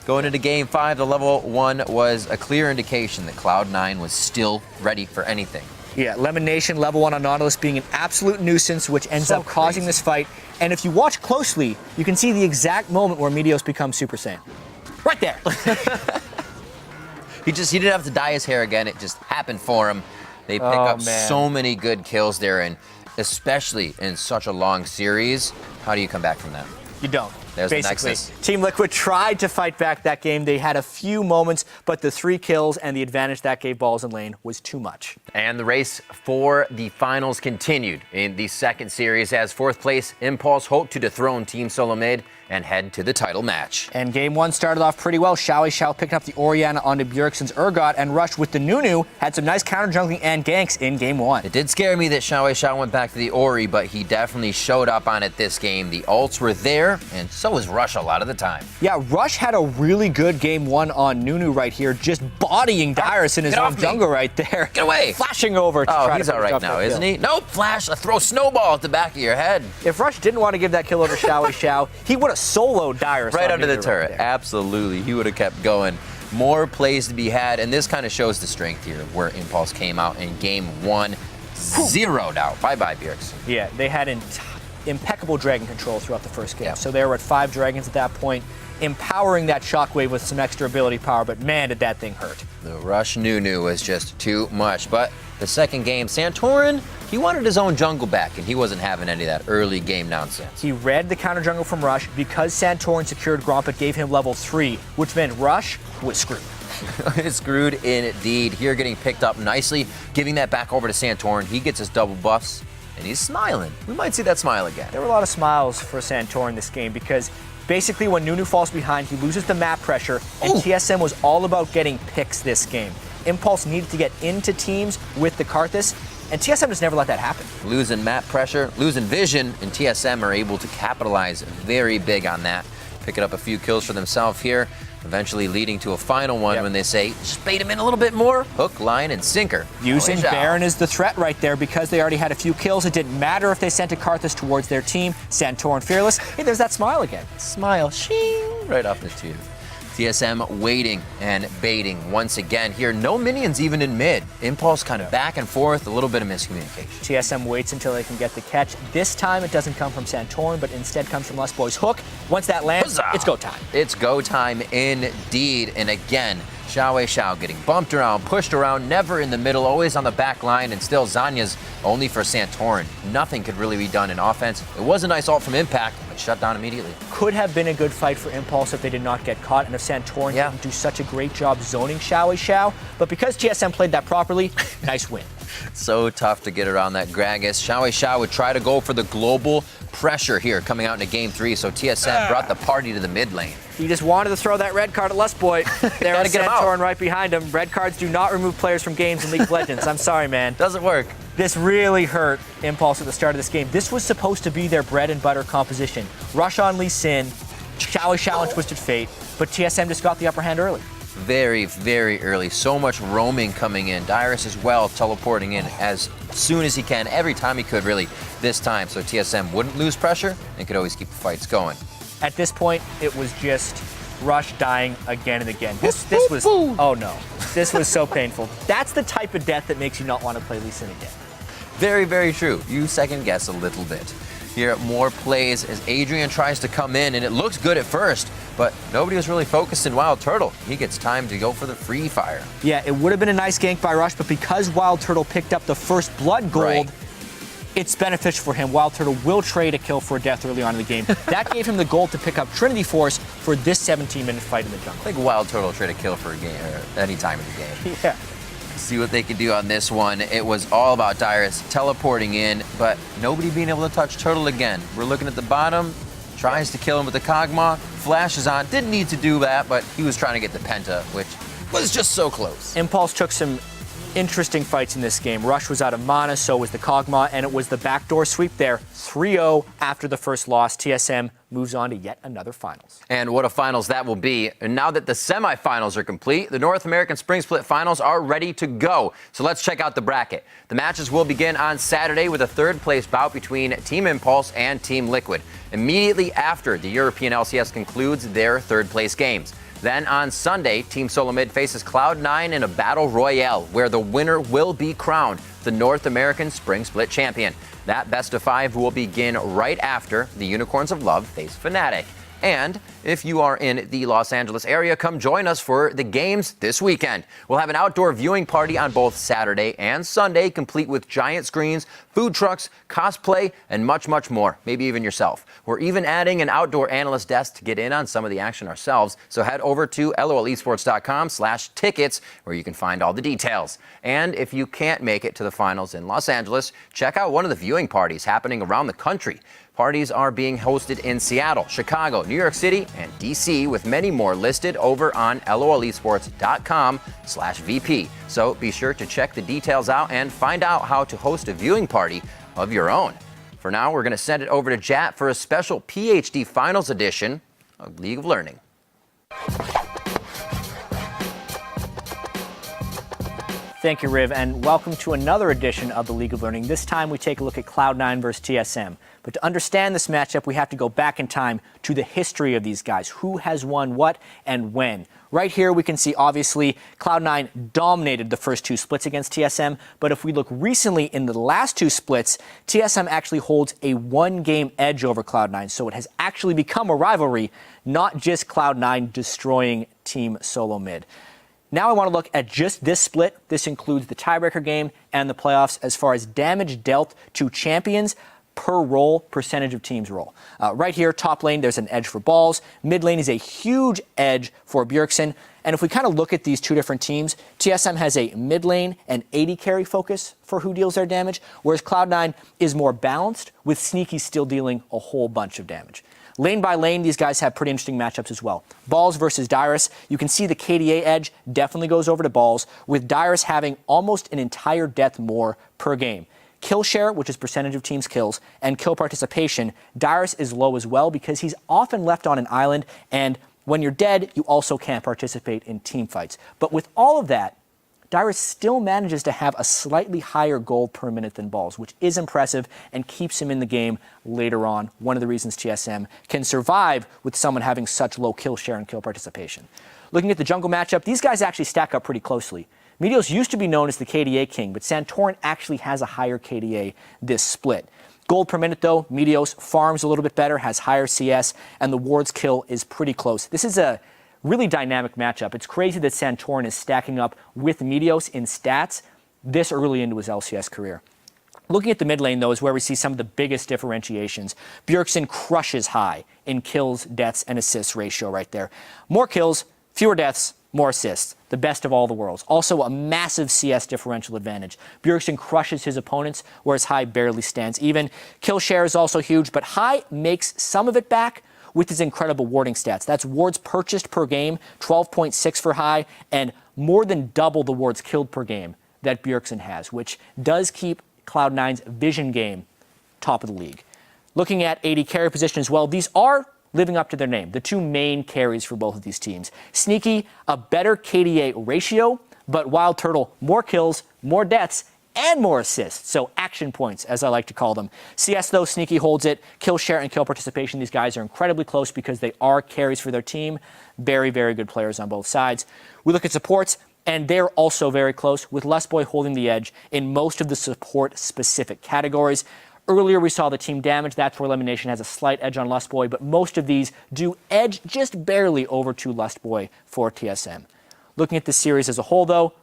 Speaker 1: Going into game 5, the level 1 was a clear indication that Cloud9 was still ready for anything.
Speaker 4: Yeah, Lemon Nation, level 1 on Nautilus being an absolute nuisance, which ends up causing this fight. And if you watch closely, you can see the exact moment where Meteos becomes Super Saiyan. Right there.
Speaker 1: He didn't have to dye his hair again. It just happened for him. They pick up so many good kills there, and especially in such a long series, how do you come back from that?
Speaker 4: You don't.
Speaker 1: There's the
Speaker 4: Basically,
Speaker 1: nexus.
Speaker 4: Team Liquid tried to fight back that game. They had a few moments, but the 3 kills and the advantage that gave Balls in lane was too much.
Speaker 1: And the race for the finals continued in the second series as 4th place Impulse hoped to dethrone Team Solo Mid and head to the title match.
Speaker 4: And game 1 started off pretty well. Xiao picking up the Orianna onto Bjergsen's Urgot, and Rush with the Nunu had some nice counter jungling and ganks in game 1.
Speaker 1: It did scare me that Xiao went back to the Ori, but he definitely showed up on it this game. The ults were there, and so was Rush a lot of the time.
Speaker 4: Yeah, Rush had a really good game 1 on Nunu right here, just bodying Dyrus in his own jungle right there.
Speaker 1: Get away!
Speaker 4: Flashing over to try
Speaker 1: he's
Speaker 4: to
Speaker 1: all right now, isn't he? Nope, Flash, throw snowball at the back of your head.
Speaker 4: If Rush didn't want to give that kill over Xiao, he would have soloed Dyrus
Speaker 1: right
Speaker 4: on
Speaker 1: under the
Speaker 4: Nunu
Speaker 1: turret.
Speaker 4: right
Speaker 1: Absolutely. He would have kept going. More plays to be had, and this kind of shows the strength here where Impulse came out in game 1, zeroed out. Bye-bye, Bjergsen.
Speaker 4: Yeah, they had impeccable dragon control throughout the first game. So they were at 5 dragons at that point, empowering that shockwave with some extra ability power, but man, did that thing hurt.
Speaker 1: The Rush Nunu was just too much, but the second game, Santorin, he wanted his own jungle back, and he wasn't having any of that early game nonsense.
Speaker 4: He read the counter jungle from Rush. Because Santorin secured Gromp, it gave him level 3, which meant Rush was screwed.
Speaker 1: Screwed indeed. Here getting picked up nicely, giving that back over to Santorin. He gets his double buffs, and he's smiling. We might see that smile again.
Speaker 4: There were a lot of smiles for Santorin this game because basically when Nunu falls behind, he loses the map pressure, and TSM was all about getting picks this game. Impulse needed to get into teams with the Karthus, and TSM just never let that happen.
Speaker 1: Losing map pressure, losing vision, and TSM are able to capitalize very big on that. Picking up a few kills for themselves here, eventually leading to a final one when they say, just bait him in a little bit more. Hook, line, and sinker.
Speaker 4: Using Baron as the threat right there because they already had a few kills. It didn't matter if they sent a Karthus towards their team. Santorin fearless. Hey, there's that smile again.
Speaker 1: Smile, shing, right off the tube. TSM waiting and baiting once again here. No minions even in mid. Impulse kind of back and forth, a little bit of miscommunication.
Speaker 4: TSM waits until they can get the catch. This time it doesn't come from Santorin, but instead comes from Lust Boy's hook. Once that lands,
Speaker 1: Huzzah!
Speaker 4: It's go time.
Speaker 1: It's go time indeed. And again, Xiao getting bumped around, pushed around, never in the middle, always on the back line, and still Zanya's only for Santorin. Nothing could really be done in offense. It was a nice ult from Impact, but shut down immediately.
Speaker 4: Could have been a good fight for Impulse if they did not get caught, and if Santorin didn't do such a great job zoning Xiao. But because TSM played that properly, nice win.
Speaker 1: So tough to get around that Gragas. Xiao would try to go for the global pressure here coming out into game 3, so TSM brought the party to the mid lane.
Speaker 4: He just wanted to throw that red card at Lust Boy. There was Santorin right behind him. Red cards do not remove players from games in League of Legends. I'm sorry, man.
Speaker 1: Doesn't work.
Speaker 4: This really hurt Impulse at the start of this game. This was supposed to be their bread and butter composition. Rush on Lee Sin, Xiao and Twisted Fate, but TSM just got the upper hand early.
Speaker 1: Very, very early. So much roaming coming in. Dyrus as well teleporting in as soon as he can, every time he could really this time, so TSM wouldn't lose pressure and could always keep the fights going.
Speaker 4: At this point, it was just Rush dying again and again. This was, oh no, this was so painful. That's the type of death that makes you not want to play Lee Sin again.
Speaker 1: Very, very true. You second guess a little bit. Here, more plays as Adrian tries to come in, and it looks good at first, but nobody was really focused in Wild Turtle. He gets time to go for the free fire.
Speaker 4: Yeah, it would have been a nice gank by Rush, but because Wild Turtle picked up the first blood gold, it's beneficial for him. Wild Turtle will trade a kill for a death early on in the game. That gave him the gold to pick up Trinity Force for this 17-minute fight in the jungle.
Speaker 1: I think Wild Turtle trade a kill for a game or any time in the game.
Speaker 4: Yeah.
Speaker 1: See what they can do on this one. It was all about Dyrus teleporting in, but nobody being able to touch Turtle again. We're looking at the bottom, tries to kill him with the Kog'Maw, flashes on, didn't need to do that, but he was trying to get the Penta, which was just so close.
Speaker 4: Impulse took some interesting fights in this game. Rush was out of mana, so was the Kog'Maw, and it was the backdoor sweep there. 3-0 after the first loss. TSM moves on to yet another finals.
Speaker 1: And what a finals that will be. And now that the semifinals are complete, the North American Spring Split finals are ready to go. So let's check out the bracket. The matches will begin on Saturday with a third place bout between Team Impulse and Team Liquid, immediately after the European LCS concludes their third place games. Then on Sunday, Team Solo Mid faces Cloud9 in a battle royale where the winner will be crowned the North American Spring Split champion. That best of 5 will begin right after the Unicorns of Love face Fnatic. And if you are in the Los Angeles area, come join us for the games this weekend. We'll have an outdoor viewing party on both Saturday and Sunday, complete with giant screens, food trucks, cosplay, and much, much more. Maybe even yourself. We're even adding an outdoor analyst desk to get in on some of the action ourselves. So head over to lolesports.com/tickets where you can find all the details. And if you can't make it to the finals in Los Angeles, check out one of the viewing parties happening around the country. Parties are being hosted in Seattle, Chicago, New York City, and DC, with many more listed over on lolesports.com/VP. So be sure to check the details out and find out how to host a viewing party of your own. For now, we're going to send it over to Jat for a special PhD Finals edition of League of Learning.
Speaker 4: Thank you, Riv, and welcome to another edition of the League of Learning. This time we take a look at Cloud9 versus TSM. But to understand this matchup, we have to go back in time to the history of these guys. Who has won what and when? Right here we can see, obviously, Cloud9 dominated the first 2 splits against TSM. But if we look recently in the last 2 splits, TSM actually holds a 1-game edge over Cloud9. So it has actually become a rivalry, not just Cloud9 destroying Team Solo Mid. Now I want to look at just this split. This includes the tiebreaker game and the playoffs as far as damage dealt to champions per role, percentage of teams roll. Right here, top lane, there's an edge for Balls. Mid lane is a huge edge for Bjergsen. And if we kind of look at these two different teams, TSM has a mid lane and 80 carry focus for who deals their damage, whereas Cloud9 is more balanced, with Sneaky still dealing a whole bunch of damage. Lane by lane, these guys have pretty interesting matchups as well. Balls versus Dyrus, you can see the KDA edge definitely goes over to Balls, with Dyrus having almost an entire death more per game. Kill share, which is percentage of teams' kills, and kill participation, Dyrus is low as well because he's often left on an island, and when you're dead, you also can't participate in team fights. But with all of that, Dyrus still manages to have a slightly higher gold per minute than Balls, which is impressive and keeps him in the game later on. One of the reasons TSM can survive with someone having such low kill share and kill participation. Looking at the jungle matchup, these guys actually stack up pretty closely. Meteos used to be known as the KDA king, but Santorin actually has a higher KDA this split. Gold per minute, though, Meteos farms a little bit better, has higher CS, and the ward's kill is pretty close. This is a really dynamic matchup. It's crazy that Santorin is stacking up with Meteos in stats this early into his LCS career. Looking at the mid lane, though, is where we see some of the biggest differentiations. Bjergsen crushes high in kills, deaths, and assists ratio right there. More kills, fewer deaths, more assists. The best of all the worlds. Also a massive CS differential advantage. Bjergsen crushes his opponents, whereas High barely stands even. Kill share is also huge, but High makes some of it back with his incredible warding stats. That's wards purchased per game, 12.6 for High, and more than double the wards killed per game that Bjergsen has, which does keep Cloud9's vision game top of the league. Looking at 80 carry position as well, these are living up to their name, the two main carries for both of these teams. Sneaky, a better KDA ratio, but Wild Turtle, more kills, more deaths, and more assists, so action points, as I like to call them. CS, though, Sneaky holds it. Kill share and kill participation, these guys are incredibly close because they are carries for their team. Very, very good players on both sides. We look at supports, and they're also very close, with Lustboy holding the edge in most of the support-specific categories. Earlier, we saw the team damage. That's where Elimination has a slight edge on Lustboy, but most of these do edge just barely over to Lustboy for TSM. Looking at the series as a whole, though,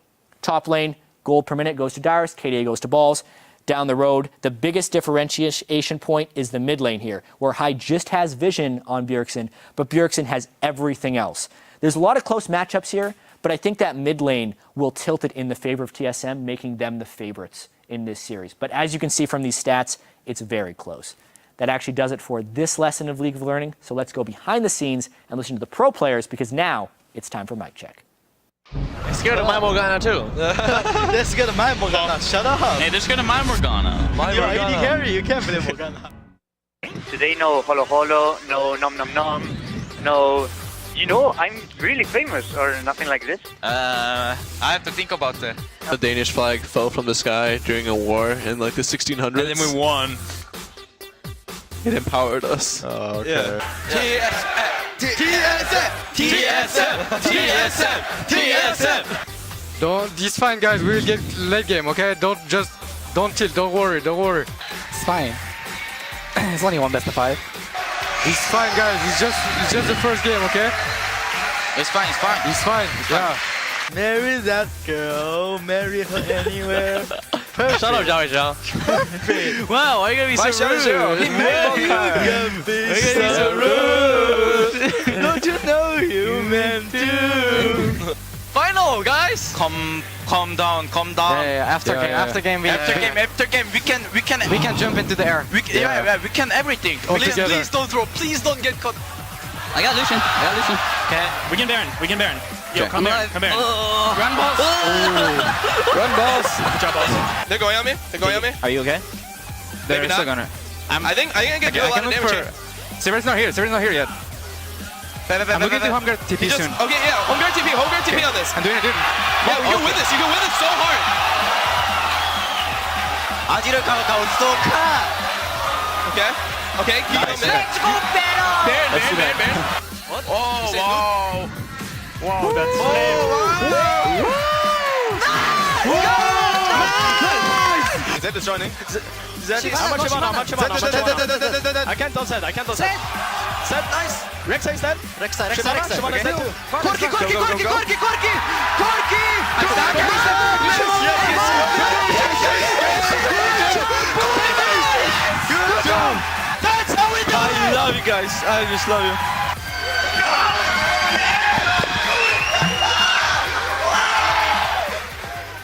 Speaker 4: top lane, gold per minute goes to Dyrus, KDA goes to Balls. Down the road, the biggest differentiation point is the mid lane here, where High just has vision on Bjergsen, but Bjergsen has everything else. There's a lot of close matchups here, but I think that mid lane will tilt it in the favor of TSM, making them the favorites in this series. But as you can see from these stats, it's very close. That actually does it for this lesson of League of Learning. So let's go behind the scenes and listen to the pro players, because now it's time for mic check.
Speaker 8: Let's go to my Morgana too.
Speaker 3: Let's go to my Morgana. Shut up.
Speaker 8: Hey, let's go to my Morgana.
Speaker 3: You're AD carry. You can't play Morgana.
Speaker 9: Today, no holo holo, no nom nom nom, no. You know, I'm really famous or nothing like this.
Speaker 8: I have to think about that. The Danish flag fell from the sky during a war in like the 1600s. And then we won. It empowered us. Oh, okay. Yeah.
Speaker 10: TSM! It's fine, guys. We will get late game, okay? Don't chill. Don't worry. It's fine. It's only one best of 5. It's fine, guys. It's just the first game, okay?
Speaker 8: It's fine.
Speaker 10: Yeah.
Speaker 3: Marry that girl. Marry her anywhere.
Speaker 8: Shut up, Zhao Zhao. Wow, why are you gonna be so rude?
Speaker 3: You can be so rude. Don't you know you meant to?
Speaker 8: Final, guys. Calm down.
Speaker 10: Yeah. After game, we
Speaker 8: can
Speaker 10: jump into the air.
Speaker 8: we can everything. Please don't throw. Please don't get caught. I got Lucian.
Speaker 4: Okay, we can Baron. Yo, come here.
Speaker 8: Run, boss.
Speaker 10: Run, boss.
Speaker 8: Good job, boss. They're going on me.
Speaker 4: Are you okay?
Speaker 8: Maybe not. I think I can get a lot of damage.
Speaker 10: Sever's not here yet. I'm looking to Homeguard TP soon.
Speaker 8: Okay, yeah, Homeguard TP on this.
Speaker 10: I'm doing it, dude.
Speaker 8: Yeah, you can win this so hard. Okay, keep him in.
Speaker 2: Let's go Baron!
Speaker 8: Baron. What? Oh, wow, that's Is that destroying?
Speaker 3: How much amount? I can't dodge that. Set, nice. Rexa is dead.
Speaker 2: Rexa.
Speaker 3: Shimana is dead too.
Speaker 2: Corki!
Speaker 3: guys. I just love you.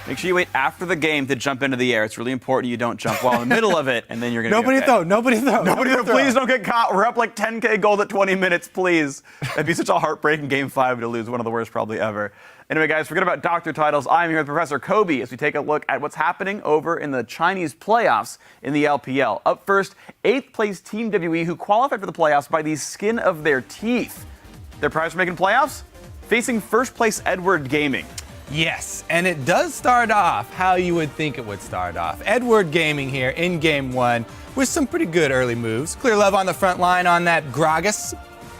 Speaker 7: Make sure you wait after the game to jump into the air. It's really important you don't jump while in the middle of it, and then you're going to
Speaker 11: Nobody throw. Nobody throw.
Speaker 7: Please don't get caught. We're up like 10K gold at 20 minutes, please. That'd be such a heartbreaking Game 5 to lose. One of the worst probably ever. Anyway, guys, forget about doctor titles. I'm here with Professor Kobe as we take a look at what's happening over in the Chinese playoffs in the LPL. Up first, 8th place Team WE, who qualified for the playoffs by the skin of their teeth. Their prize for making playoffs? Facing first place Edward Gaming.
Speaker 11: Yes, and it does start off how you would think it would start off. Edward Gaming here in Game 1 with some pretty good early moves. Clear Love on the front line on that Gragas.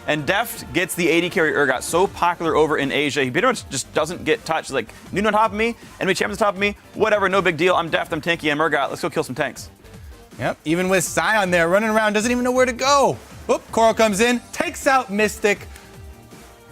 Speaker 7: And Deft gets the AD carry Urgot, so popular over in Asia. He pretty much just doesn't get touched. He's like, Nuno on top of me, enemy champions on top of me, whatever, no big deal. I'm Deft, I'm tanky, I'm Urgot. Let's go kill some tanks.
Speaker 11: Yep, even with Sion there running around, doesn't even know where to go. Oop, Coral comes in, takes out Mystic.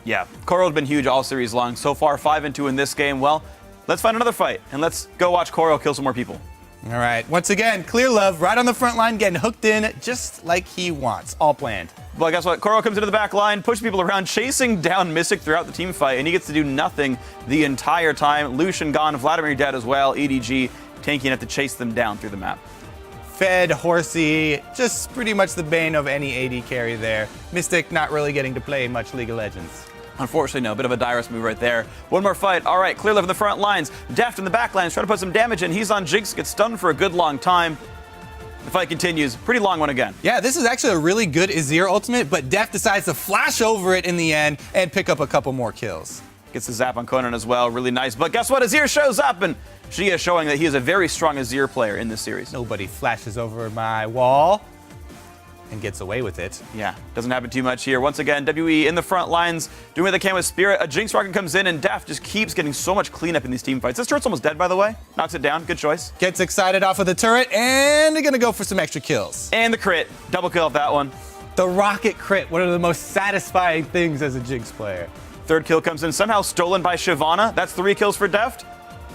Speaker 7: Yeah, Coral has been huge all series long. So far, 5-2 in this game. Well, let's find another fight, and let's go watch Coral kill some more people.
Speaker 11: All right, once again, Clear Love right on the front line, getting hooked in just like he wants. All planned.
Speaker 7: Well, guess what? Coral comes into the back line, pushes people around, chasing down Mystic throughout the team fight, and he gets to do nothing the entire time. Lucian gone, Vladimir dead as well. EDG tanky enough to chase them down through the map.
Speaker 11: Fed, Horsey, just pretty much the bane of any AD carry there. Mystic not really getting to play much League of Legends.
Speaker 7: Unfortunately, no. A bit of a Dyrus move right there. One more fight. All right, Clear Love in the front lines. Deft in the back lines, trying to put some damage in. He's on Jinx, gets stunned for a good long time. The fight continues. Pretty long one again.
Speaker 11: Yeah, this is actually a really good Azir ultimate, but Deft decides to flash over it in the end and pick up a couple more kills.
Speaker 7: Gets the zap on Conan as well. Really nice. But guess what? Azir shows up, and she is showing that he is a very strong Azir player in this series.
Speaker 11: Nobody flashes over my wall and gets away with it.
Speaker 7: Yeah, doesn't happen too much here. Once again, WE in the front lines, doing what they can with Spirit. A Jinx rocket comes in, and Deft just keeps getting so much cleanup in these team fights. This turret's almost dead, by the way. Knocks it down. Good choice.
Speaker 11: Gets excited off of the turret, and they're gonna go for some extra kills.
Speaker 7: And the crit. Double kill off that one.
Speaker 11: The rocket crit, one of the most satisfying things as a Jinx player.
Speaker 7: Third kill comes in, somehow stolen by Shyvana. That's 3 kills for Deft.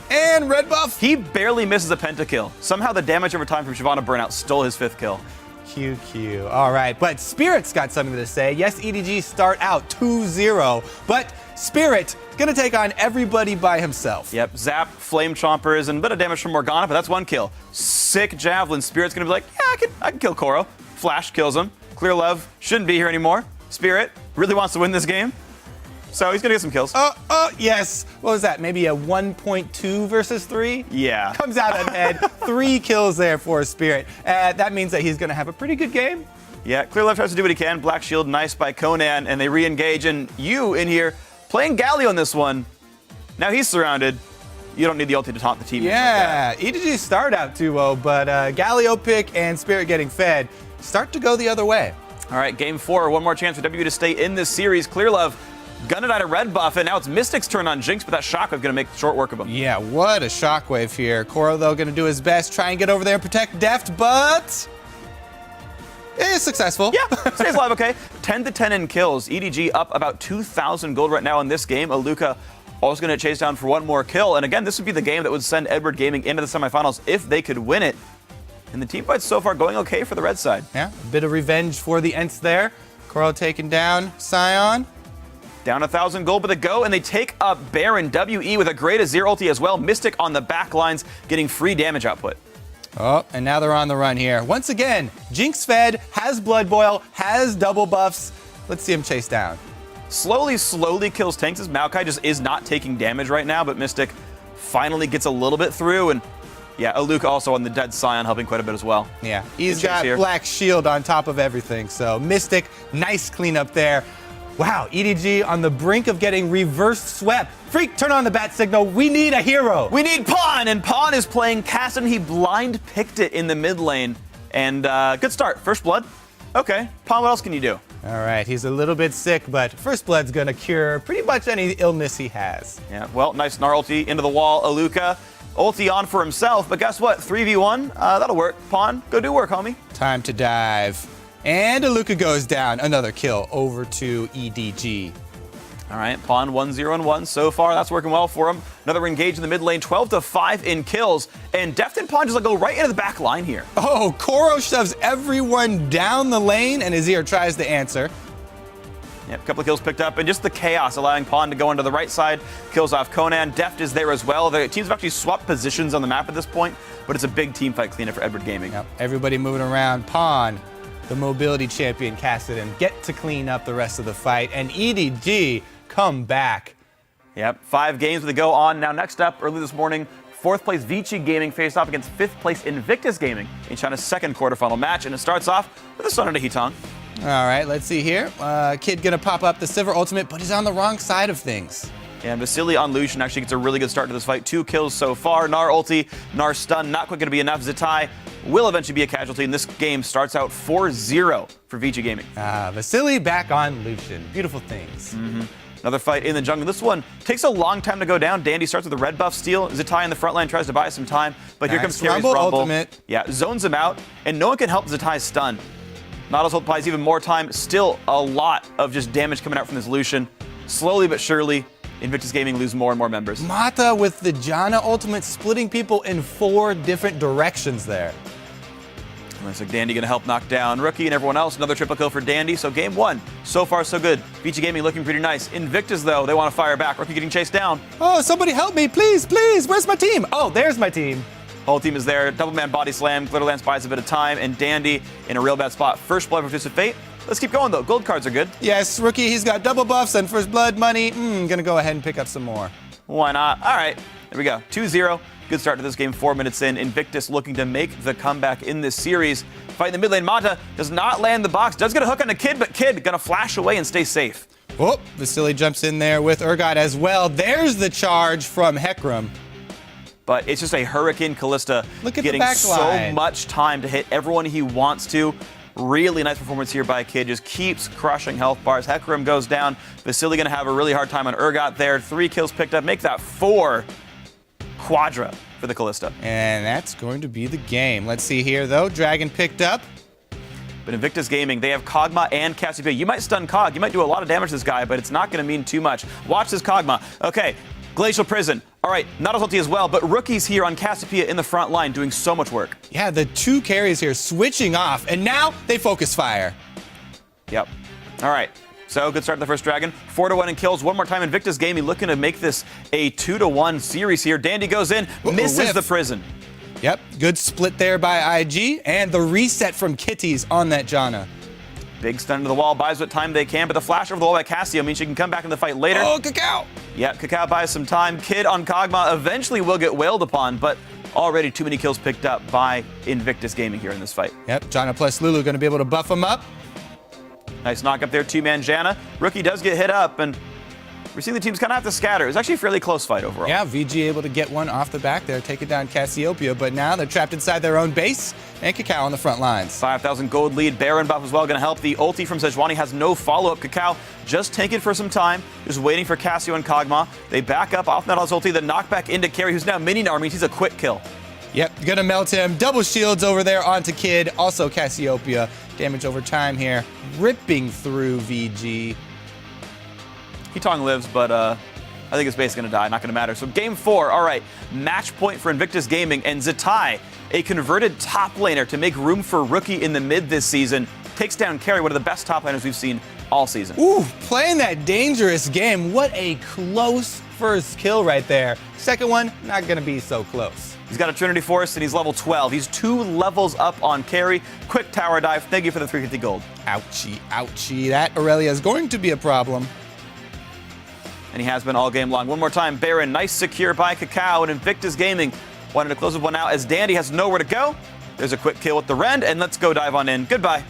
Speaker 11: And red buff.
Speaker 7: He barely misses a pentakill. Somehow the damage over time from Shyvana burnout stole his 5th kill.
Speaker 11: QQ. All right, but Spirit's got something to say. Yes, EDG start out 2-0, but Spirit gonna take on everybody by himself.
Speaker 7: Yep, zap, flame chompers, and a bit of damage from Morgana, but that's 1 kill. Sick javelin. Spirit's gonna be like, yeah, I can kill Coral. Flash kills him. Clear Love shouldn't be here anymore. Spirit really wants to win this game, so he's gonna get some kills.
Speaker 11: Yes. What was that? Maybe a 1.2 versus 3?
Speaker 7: Yeah.
Speaker 11: Comes out ahead. 3 kills there for Spirit. That means that he's gonna have a pretty good game.
Speaker 7: Yeah, Clear Love tries to do what he can. Black Shield, nice by Conan, and they re-engage. And you in here playing Galio on this one. Now he's surrounded. You don't need the ulti to taunt the team.
Speaker 11: Yeah, EDG start out 2-0, but Galio pick and Spirit getting fed start to go the other way.
Speaker 7: All right, game 4. One more chance for W to stay in this series. Clear Love gunned it out a red buff, and now it's Mystic's turn on Jinx, but that shockwave gonna make short work of him.
Speaker 11: Yeah, what a shockwave here. Coral, though, gonna do his best, try and get over there and protect Deft, but is successful.
Speaker 7: Yeah, stays alive, okay. 10-10 in kills. EDG up about 2,000 gold right now in this game. Aluka also gonna chase down for 1 more kill, and again, this would be the game that would send Edward Gaming into the semifinals if they could win it. And the team fight's so far going okay for the red side.
Speaker 11: Yeah, a bit of revenge for the Ents there. Coral taking down Sion.
Speaker 7: Down 1,000 gold with a go, and they take up Baron. WE with a great Azir ulti as well. Mystic on the back lines, getting free damage output.
Speaker 11: Oh, and now they're on the run here. Once again, Jinx fed, has Blood Boil, has double buffs. Let's see him chase down.
Speaker 7: Slowly kills tanks as Maokai just is not taking damage right now, but Mystic finally gets a little bit through, and yeah, Aluka also on the dead Sion helping quite a bit as well.
Speaker 11: Yeah, he's got Black Shield on top of everything, so Mystic, nice cleanup there. Wow, EDG on the brink of getting reverse swept. Phreak, turn on the bat signal. We need a hero.
Speaker 7: We need Pawn, and Pawn is playing Cassin. He blind picked it in the mid lane, and good start. First blood. Okay, Pawn, what else can you do?
Speaker 11: All right, he's a little bit sick, but First Blood's gonna cure pretty much any illness he has.
Speaker 7: Yeah, well, nice Gnar ulti into the wall. Aluka, ulti on for himself, but guess what? 3v1, that'll work. Pawn, go do work, homie.
Speaker 11: Time to dive. And Aluka goes down. Another kill over to EDG.
Speaker 7: All right, Pawn 1-0-1 so far. That's working well for him. Another engage in the mid lane, 12-5 in kills. And Deft and Pawn just go right into the back line here.
Speaker 11: Oh, Koro shoves everyone down the lane, and Azir tries to answer.
Speaker 7: Yep, a couple of kills picked up, and just the chaos allowing Pawn to go into the right side. Kills off Conan. Deft is there as well. The teams have actually swapped positions on the map at this point, but it's a big team fight cleanup for Edward Gaming.
Speaker 11: Yep, everybody moving around. Pawn, the mobility champion, Kassadin, get to clean up the rest of the fight, and EDG come back.
Speaker 7: Yep, 5 games to go on. Now next up, early this morning, 4th place Vici Gaming faced off against 5th place Invictus Gaming in China's second quarterfinal match, and it starts off with a Son of Hitong.
Speaker 11: All right, let's see here. Kid gonna pop up the Silver Ultimate, but he's on the wrong side of things.
Speaker 7: And Vasily on Lucian actually gets a really good start to this fight. 2 kills so far. Gnar ulti, Gnar stun, not quite going to be enough. Zitai will eventually be a casualty, and this game starts out 4-0 for Vici Gaming.
Speaker 11: Vasily back on Lucian. Beautiful things.
Speaker 7: Another fight in the jungle. This one takes a long time to go down. Dandy starts with a red buff steal. Zitai in the front line tries to buy some time, but here comes Carrie's Rumble.
Speaker 11: Ultimate.
Speaker 7: Yeah, zones him out, and no one can help Zitai's stun. Nautilus ult buys even more time. Still a lot of just damage coming out from this Lucian. Slowly but surely, Invictus Gaming lose more and more members.
Speaker 11: Mata with the Janna ultimate splitting people in 4 different directions there.
Speaker 7: Looks like Dandy gonna help knock down Rookie and everyone else. Another triple kill for Dandy. So game 1, so far so good. Vici Gaming looking pretty nice. Invictus though, they want to fire back. Rookie getting chased down.
Speaker 11: Oh, somebody help me, please, please. Where's my team? Oh, there's my team.
Speaker 7: Whole team is there. Double man body slam. Glitterlance buys a bit of time, and Dandy in a real bad spot. First blood for Twisted Fate. Let's keep going though. Gold cards are good.
Speaker 11: Yes, Rookie, he's got double buffs and first blood money. Gonna go ahead and pick up some more.
Speaker 7: Why not? All right, there we go. 2-0. Good start to this game, 4 minutes in. Invictus looking to make the comeback in this series. Fight in the mid lane. Mata does not land the box. Does get a hook on the Kid, but Kid gonna flash away and stay safe.
Speaker 11: Oh, Vasily jumps in there with Urgot as well. There's the charge from Hecarim.
Speaker 7: But it's just a Hurricane Callista getting so
Speaker 11: line.
Speaker 7: much time to hit everyone he wants to. Really nice performance here by Kid. Just keeps crushing health bars. Hecarim goes down. Vasily going to have a really hard time on Urgot there. 3 kills picked up. Make that 4 quadra for the Callista.
Speaker 11: And that's going to be the game. Let's see here, though. Dragon picked up.
Speaker 7: But Invictus Gaming, they have Kog'Maw and Cassiopeia. You might stun Cog. You might do a lot of damage to this guy, but it's not going to mean too much. Watch this Kog'Maw. Okay, Glacial Prison. All right, Nautilus ulti as well, but Rookie's here on Cassiopeia in the front line doing so much work.
Speaker 11: Yeah, the 2 carries here switching off, and now they focus fire.
Speaker 7: Yep. All right. So good start to the first Dragon. 4-1 in kills. One more time. Invictus Gaming looking to make this a 2-1 series here. Dandy goes in, misses the prison.
Speaker 11: Yep, good split there by IG, and the reset from Kitties on that Janna.
Speaker 7: Big stun to the wall, buys what time they can, but the flash over the wall by Cassio means she can come back in the fight later.
Speaker 11: Oh, Cacao!
Speaker 7: Yep, Cacao buys some time. Kid on Kog'Maw eventually will get wailed upon, but already too many kills picked up by Invictus Gaming here in this fight.
Speaker 11: Yep, Janna plus Lulu going to be able to buff him up.
Speaker 7: Nice knock up there, 2-man Janna. Rookie does get hit up, and we're seeing the teams kind of have to scatter. It was actually a fairly close fight overall.
Speaker 11: Yeah, VG able to get one off the back there, take it down Cassiopeia, but now they're trapped inside their own base, and Cacao on the front lines.
Speaker 7: 5,000 gold lead. Baron buff as well, going to help. The ulti from Sejuani has no follow-up. Cacao just taking for some time, just waiting for Cassio and Kog'Maw. They back up off Nautilus ulti, the knockback into Carry, who's now mini Gnar, means he's a quick kill.
Speaker 11: Yep, gonna melt him. Double shields over there onto Kid. Also Cassiopeia. Damage over time here. Ripping through VG.
Speaker 7: Hitong lives, but I think his base is going to die. Not going to matter. So game 4, all right. Match point for Invictus Gaming. And Zitai, a converted top laner to make room for Rookie in the mid this season, takes down Carry, one of the best top laners we've seen all season.
Speaker 11: Ooh, playing that dangerous game. What a close first kill right there. Second one, not going to be so close.
Speaker 7: He's got a Trinity Force, and he's level 12. He's 2 levels up on Carry. Quick tower dive. Thank you for the 350 gold.
Speaker 11: Ouchie, ouchie. That Aurelia is going to be a problem.
Speaker 7: And he has been all game long. One more time, Baron, nice secure by Cacao, and Invictus Gaming wanted to close this one out as Dandy has nowhere to go. There's a quick kill with the Rend, and let's go dive on in. Goodbye.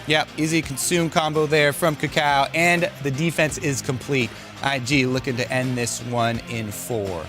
Speaker 11: Yep, easy consume combo there from Cacao, and the defense is complete. IG looking to end this one in 4.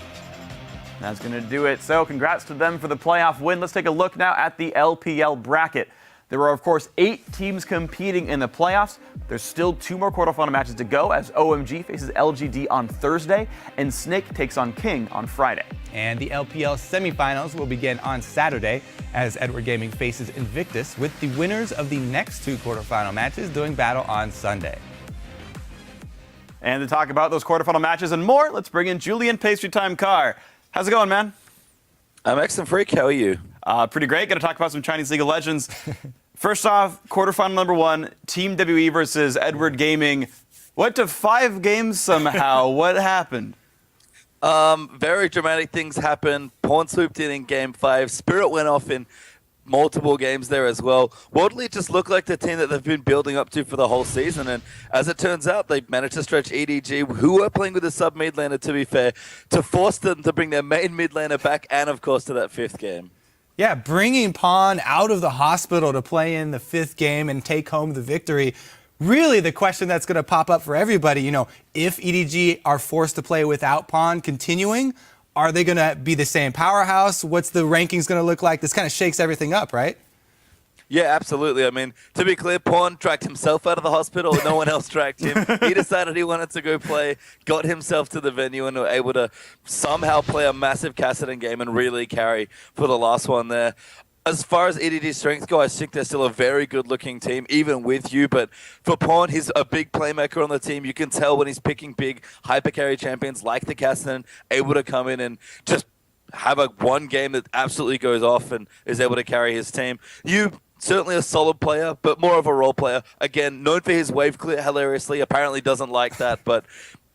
Speaker 7: That's going to do it. So congrats to them for the playoff win. Let's take a look now at the LPL bracket. There are, of course, 8 teams competing in the playoffs. There's still 2 more quarterfinal matches to go as OMG faces LGD on Thursday and Snake takes on King on Friday.
Speaker 11: And the LPL semifinals will begin on Saturday as Edward Gaming faces Invictus, with the winners of the next 2 quarterfinal matches doing battle on Sunday.
Speaker 7: And to talk about those quarterfinal matches and more, let's bring in Julian Pastry Time Carr. How's it going, man?
Speaker 12: I'm excellent, Phreak. How are you?
Speaker 7: Pretty great. Going to talk about some Chinese League of Legends. First off, quarterfinal number 1, Team WE versus Edward Gaming. Went to 5 games somehow. What happened?
Speaker 12: Very dramatic things happened. Pawn swooped in Game 5. Spirit went off in multiple games there as well. World just looked like the team that they've been building up to for the whole season, and as it turns out, they managed to stretch EDG, who were playing with a sub-mid laner, to be fair, to force them to bring their main mid laner back, and of course to that 5th game.
Speaker 11: Yeah, bringing Pawn out of the hospital to play in the 5th game and take home the victory. Really, the question that's going to pop up for everybody, if EDG are forced to play without Pawn continuing, are they going to be the same powerhouse? What's the rankings going to look like? This kind of shakes everything up, right?
Speaker 12: Yeah, absolutely. I mean, to be clear, Pawn tracked himself out of the hospital. No one else tracked him. He decided he wanted to go play, got himself to the venue, and were able to somehow play a massive Kassadin game and really carry for the last one there. As far as EDG's strengths go, I think they're still a very good-looking team, even with you. But for Pawn, he's a big playmaker on the team. You can tell when he's picking big hyper-carry champions like the Kassadin, able to come in and just have one game that absolutely goes off and is able to carry his team. You certainly a solid player, but more of a role player. Again, known for his wave clear hilariously. Apparently doesn't like that, but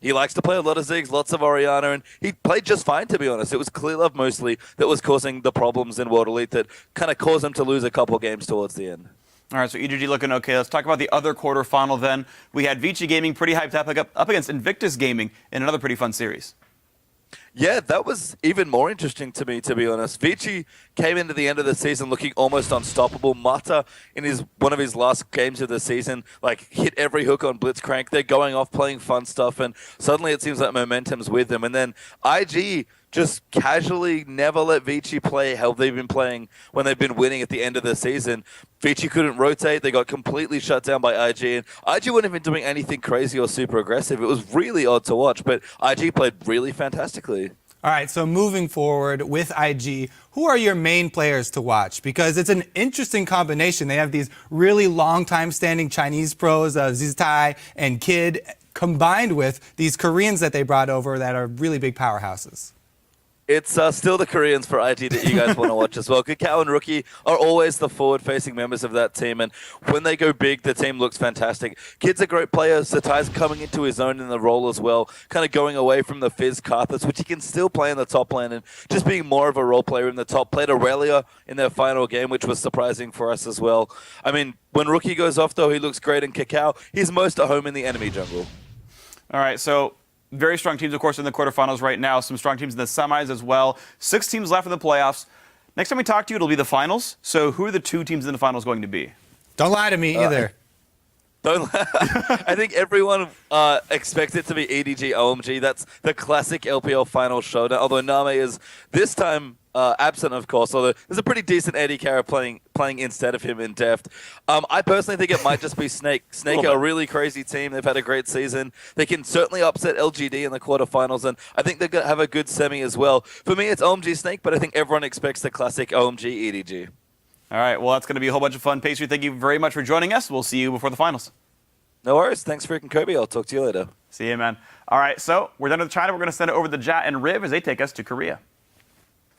Speaker 12: he likes to play a lot of Ziggs, lots of Orianna, and he played just fine, to be honest. It was Clear Love mostly that was causing the problems in World Elite that kind of caused him to lose a couple games towards the end.
Speaker 7: All right, so EDG looking okay. Let's talk about the other quarterfinal then. We had Vici Gaming pretty hyped up against Invictus Gaming in another pretty fun series.
Speaker 12: Yeah, that was even more interesting to me, to be honest. Vici came into the end of the season looking almost unstoppable. Mata, in one of his last games of the season, hit every hook on Blitzcrank. They're going off playing fun stuff, and suddenly it seems like momentum's with them. And then IG just casually never let Vici play how they've been playing when they've been winning at the end of the season. Vici couldn't rotate. They got completely shut down by IG, and IG wouldn't have been doing anything crazy or super aggressive. It was really odd to watch, but IG played really fantastically.
Speaker 11: All right, so moving forward with IG, who are your main players to watch? Because it's an interesting combination. They have these really long-time standing Chinese pros, Ziztai and Kid, combined with these Koreans that they brought over that are really big powerhouses.
Speaker 12: It's still the Koreans for IG that you guys want to watch as well. Kakao and Rookie are always the forward-facing members of that team, and when they go big, the team looks fantastic. Kid's a great player. Zatai's coming into his own in the role as well, kind of going away from the Fizz Karthus, which he can still play in the top lane, and just being more of a role player in the top. Played Aurelia in their final game, which was surprising for us as well. I mean, when Rookie goes off, though, he looks great, and Kakao, he's most at home in the enemy jungle.
Speaker 7: All right, so very strong teams, of course, in the quarterfinals right now. Some strong teams in the semis as well. 6 teams left in the playoffs. Next time we talk to you, it'll be the finals. So who are the 2 teams in the finals going to be?
Speaker 11: Don't lie to me either.
Speaker 12: I think everyone expects it to be EDG OMG. That's the classic LPL final showdown. Although Name is this time absent, of course. Although there's a pretty decent AD carry playing instead of him in Deft. I personally think it might just be Snake. Snake are a really crazy team. They've had a great season. They can certainly upset LGD in the quarterfinals, and I think they're going to have a good semi as well. For me, it's OMG Snake, but I think everyone expects the classic OMG EDG.
Speaker 7: All right, well, that's going to be a whole bunch of fun. Pastry, thank you very much for joining us. We'll see you before the finals.
Speaker 12: No worries. Thanks, freaking Kobe. I'll talk to you later.
Speaker 7: See you, man. All right, so we're done with China. We're going to send it over to Jat and Riv as they take us to Korea.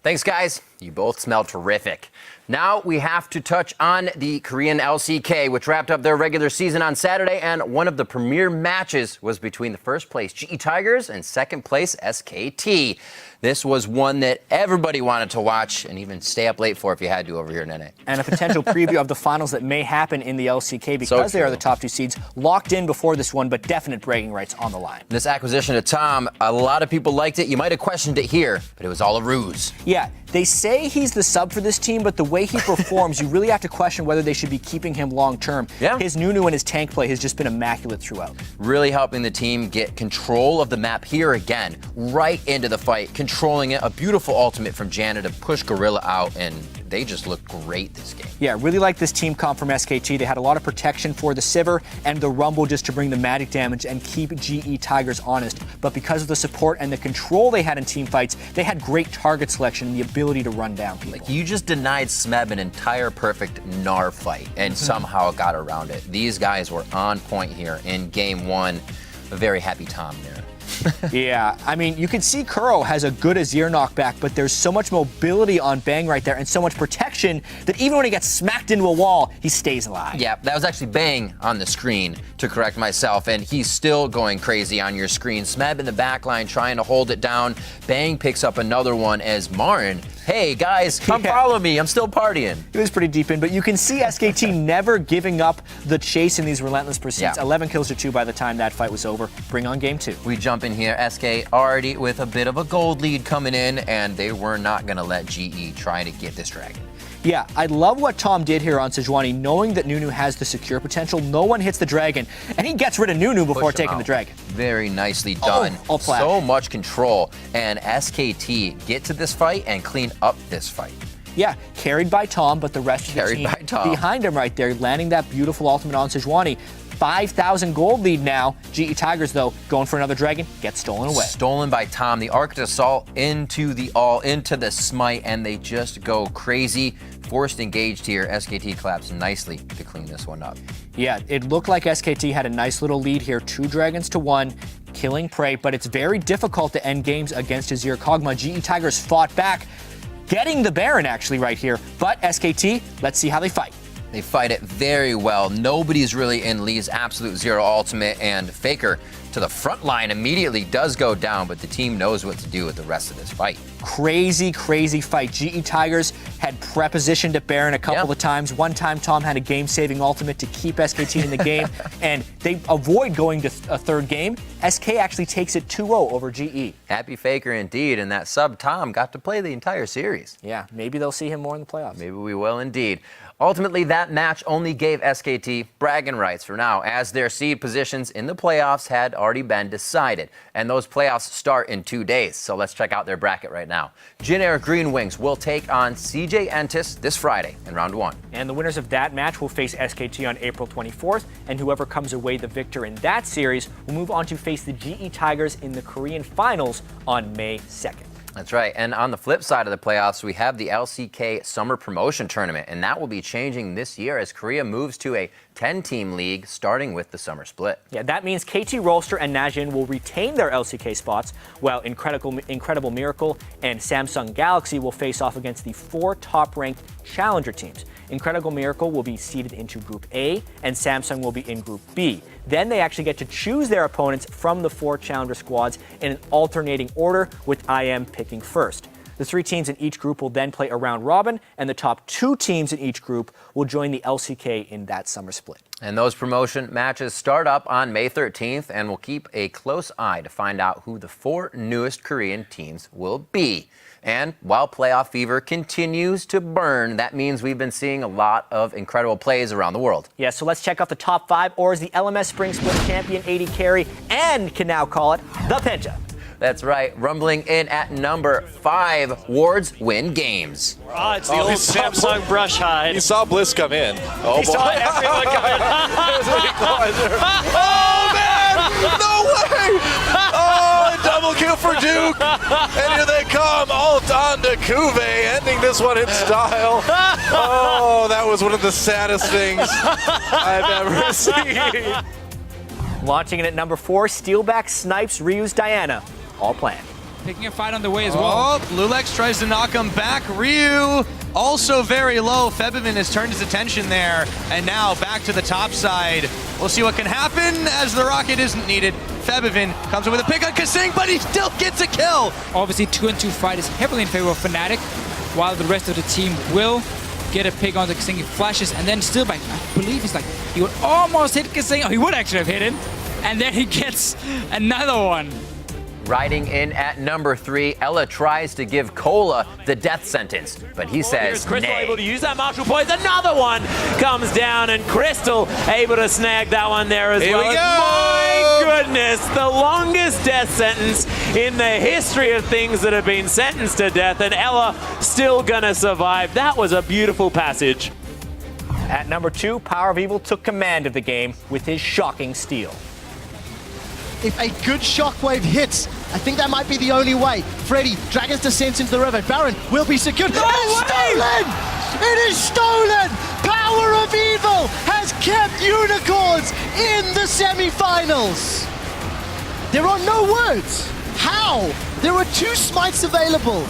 Speaker 1: Thanks, guys. You both smell terrific. Now we have to touch on the Korean LCK, which wrapped up their regular season on Saturday, and one of the premier matches was between the first place GE Tigers and second place SKT. This was one that everybody wanted to watch and even stay up late for if you had to over here, Nene.
Speaker 4: And a potential preview of the finals that may happen in the LCK because they are the top 2 seeds, locked in before this one, but definite bragging rights on the line.
Speaker 1: This acquisition of Tom, a lot of people liked it. You might have questioned it here, but it was all a ruse.
Speaker 4: Yeah, they say he's the sub for this team, but the way he performs, you really have to question whether they should be keeping him long term.
Speaker 1: Yeah.
Speaker 4: His Nunu and his tank play has just been immaculate throughout.
Speaker 1: Really helping the team get control of the map here again, right into the fight, controlling it. A beautiful ultimate from Janna to push Gorilla out, and they just looked great this game.
Speaker 4: Yeah, really like this team comp from SKT. They had a lot of protection for the Sivir and the Rumble just to bring the magic damage and keep GE Tigers honest. But because of the support and the control they had in team fights, they had great target selection and the ability to run down people.
Speaker 1: Like, you just denied Smeb an entire perfect Gnar fight and somehow got around it. These guys were on point here in game 1. a very happy Tom there.
Speaker 4: Yeah, I mean, you can see Kuro has a good Azir knockback, but there's so much mobility on Bang right there and so much protection that even when he gets smacked into a wall, he stays alive.
Speaker 1: Yeah, that was actually Bang on the screen, to correct myself, and he's still going crazy on your screen. Smeb in the back line trying to hold it down. Bang picks up another one as Marin, hey guys, come follow me, I'm still partying.
Speaker 4: He was pretty deep in, but you can see SKT never giving up the chase in these relentless pursuits.
Speaker 1: Yeah.
Speaker 4: 11 kills to 2 by the time that fight was over. Bring on game 2.
Speaker 1: We jump in here, SK already with a bit of a gold lead coming in, and they were not going to let GE try to get this dragon.
Speaker 4: Yeah, I love what Tom did here on Sejuani, knowing that Nunu has the secure potential. No one hits the dragon, and he gets rid of Nunu before taking the dragon.
Speaker 1: Very nicely done. So much control, and SKT get to this fight and clean up this fight.
Speaker 4: Yeah, carried by Tom, but the rest of the team behind him right there, landing that beautiful ultimate on Sejuani. 5,000 gold lead now. GE Tigers, though, going for another dragon, gets stolen away.
Speaker 1: Stolen by Tom. The Arctic Assault into the Smite, and they just go crazy. Forced engaged here. SKT claps nicely to clean this one up.
Speaker 4: Yeah, it looked like SKT had a nice little lead here. 2 dragons to 1, killing prey, but it's very difficult to end games against Azir Kog'Maw. GE Tigers fought back, getting the Baron actually right here. But SKT, let's see how they fight.
Speaker 1: They fight it very well. Nobody's really in Lee's absolute zero ultimate, and Faker to the front line immediately does go down, but the team knows what to do with the rest of this fight.
Speaker 4: Crazy, crazy fight. GE Tigers had prepositioned at Baron a couple of times. One time, Tom had a game-saving ultimate to keep SKT in the game, and they avoid going to a third game. SK actually takes it 2-0 over GE.
Speaker 1: Happy Faker indeed, and that sub Tom got to play the entire series.
Speaker 4: Yeah, maybe they'll see him more in the playoffs.
Speaker 1: Maybe we will indeed. Ultimately, that match only gave SKT bragging rights for now, as their seed positions in the playoffs had already been decided. And those playoffs start in 2 days, so let's check out their bracket right now. Jin Air Green Wings will take on CJ Entis this Friday in round 1.
Speaker 4: And the winners of that match will face SKT on April 24th, and whoever comes away the victor in that series will move on to face the GE Tigers in the Korean finals on May 2nd.
Speaker 1: That's right. And on the flip side of the playoffs, we have the LCK Summer Promotion Tournament, and that will be changing this year as Korea moves to a 10-team league, starting with the summer split.
Speaker 4: Yeah, that means KT Rolster and Najin will retain their LCK spots, while Incredible Miracle and Samsung Galaxy will face off against the 4 top-ranked challenger teams. Incredible Miracle will be seeded into Group A, and Samsung will be in Group B. Then they actually get to choose their opponents from the 4 challenger squads in an alternating order, with IM picking first. The 3 teams in each group will then play a round robin, and the top 2 teams in each group will join the LCK in that summer split.
Speaker 1: And those promotion matches start up on May 13th, and we'll keep a close eye to find out who the 4 newest Korean teams will be. And while playoff fever continues to burn, that means we've been seeing a lot of incredible plays around the world.
Speaker 4: Yeah, so let's check out the top 5, or as the LMS Spring Split champion AD carry, and can now call it the Penta.
Speaker 1: That's right, rumbling in at number 5, Wards Win Games.
Speaker 13: Oh, it's the old Samsung brush hide.
Speaker 14: He saw Bliss come in. Oh,
Speaker 13: he saw everyone come in.
Speaker 14: Oh, man! No way! Oh, a double kill for Duke. And here they come, ult on to Kuve, ending this one in style. Oh, that was one of the saddest things I've ever seen.
Speaker 4: Launching in at number 4, Steelback snipes Ryu's Diana. All planned.
Speaker 15: Picking a fight on the way as well.
Speaker 2: Oh, Lulex tries to knock him back. Ryu also very low. Febivin has turned his attention there. And now back to the top side. We'll see what can happen as the rocket isn't needed. Febivin comes in with a pick on Kasing, but he still gets a kill.
Speaker 15: Obviously, 2-2 fight is heavily in favor of Fnatic, while the rest of the team will get a pick on the Kasing. He flashes, and then Steelback, I believe he's like, he would almost hit Kasing. Oh, he would actually have hit him. And then he gets another one.
Speaker 1: Riding in at number 3, Ella tries to give Cola the death sentence, but he says
Speaker 16: Here's Crystal
Speaker 1: nay.
Speaker 16: able to use that martial poise. Another one comes down, and Crystal able to snag that one there as well. My goodness, the longest death sentence in the history of things that have been sentenced to death, and Ella still gonna survive. That was a beautiful passage.
Speaker 4: At number 2, Power of Evil took command of the game with his shocking steal.
Speaker 6: If a good shockwave hits, I think that might be the only way. Freddy, Dragon's Descent into the river. Baron will be secured.
Speaker 16: No
Speaker 6: Stolen! It is stolen! Power of Evil has kept Unicorns in the semi-finals. There are no words. How? There were 2 smites available.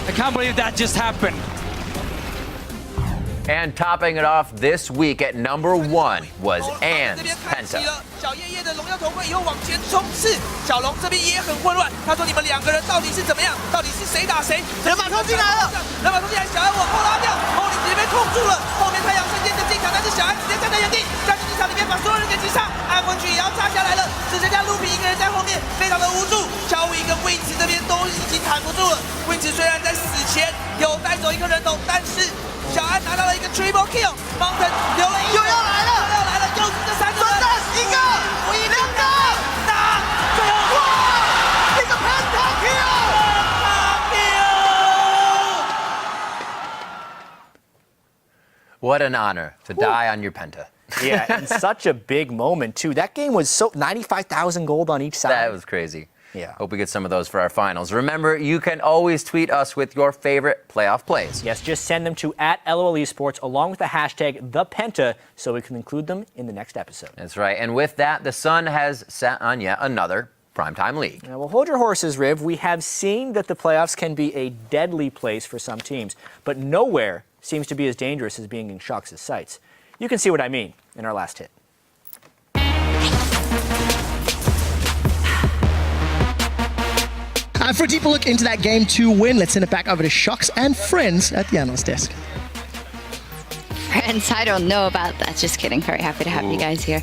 Speaker 15: I can't believe that just happened.
Speaker 1: And topping it off this week at number 1 was Ann's Penta.
Speaker 3: 小叶叶的荣耀头盔又往前冲刺，小龙这边也很混乱。他说：“你们2个人到底是怎么样？到底是谁打谁？”人马冲进来了，人马冲进来，小安往后拉掉，后领直接被控住了。后面太阳神剑的进场，但是小安直接站在原地，在机场里面把所有人给击杀。安魂曲也要炸下来了，只剩下卢比一个人在后面，非常的无助。乔维跟 Wins 这边都已经扛不住了。Wins 虽然在死前有带走一个人头，但是小安拿到了一个 Triple Kill，Mountain 留了一个，又要来了，又是这3个人，一个。 2个打，最后哇，一个 Penta
Speaker 1: What an honor to die on your Penta.
Speaker 4: Yeah, and such a big moment, too. That game was so 95,000 gold on each side.
Speaker 1: That was crazy.
Speaker 4: Yeah.
Speaker 1: Hope we get some of those for our finals. Remember, you can always tweet us with your favorite playoff plays.
Speaker 4: Yes, just send them to @LOL Esports along with the hashtag #ThePenta so we can include them in the next episode.
Speaker 1: That's right. And with that, the sun has set on yet another Primetime League.
Speaker 4: Now, well, hold your horses, Riv. We have seen that the playoffs can be a deadly place for some teams, but nowhere seems to be as dangerous as being in Shox' sights. You can see what I mean in our last hit.
Speaker 6: For a deeper look into that Game 2 win, let's send it back over to Shox and friends at the analyst desk.
Speaker 17: Friends, I don't know about that. Just kidding. Very happy to have you guys here.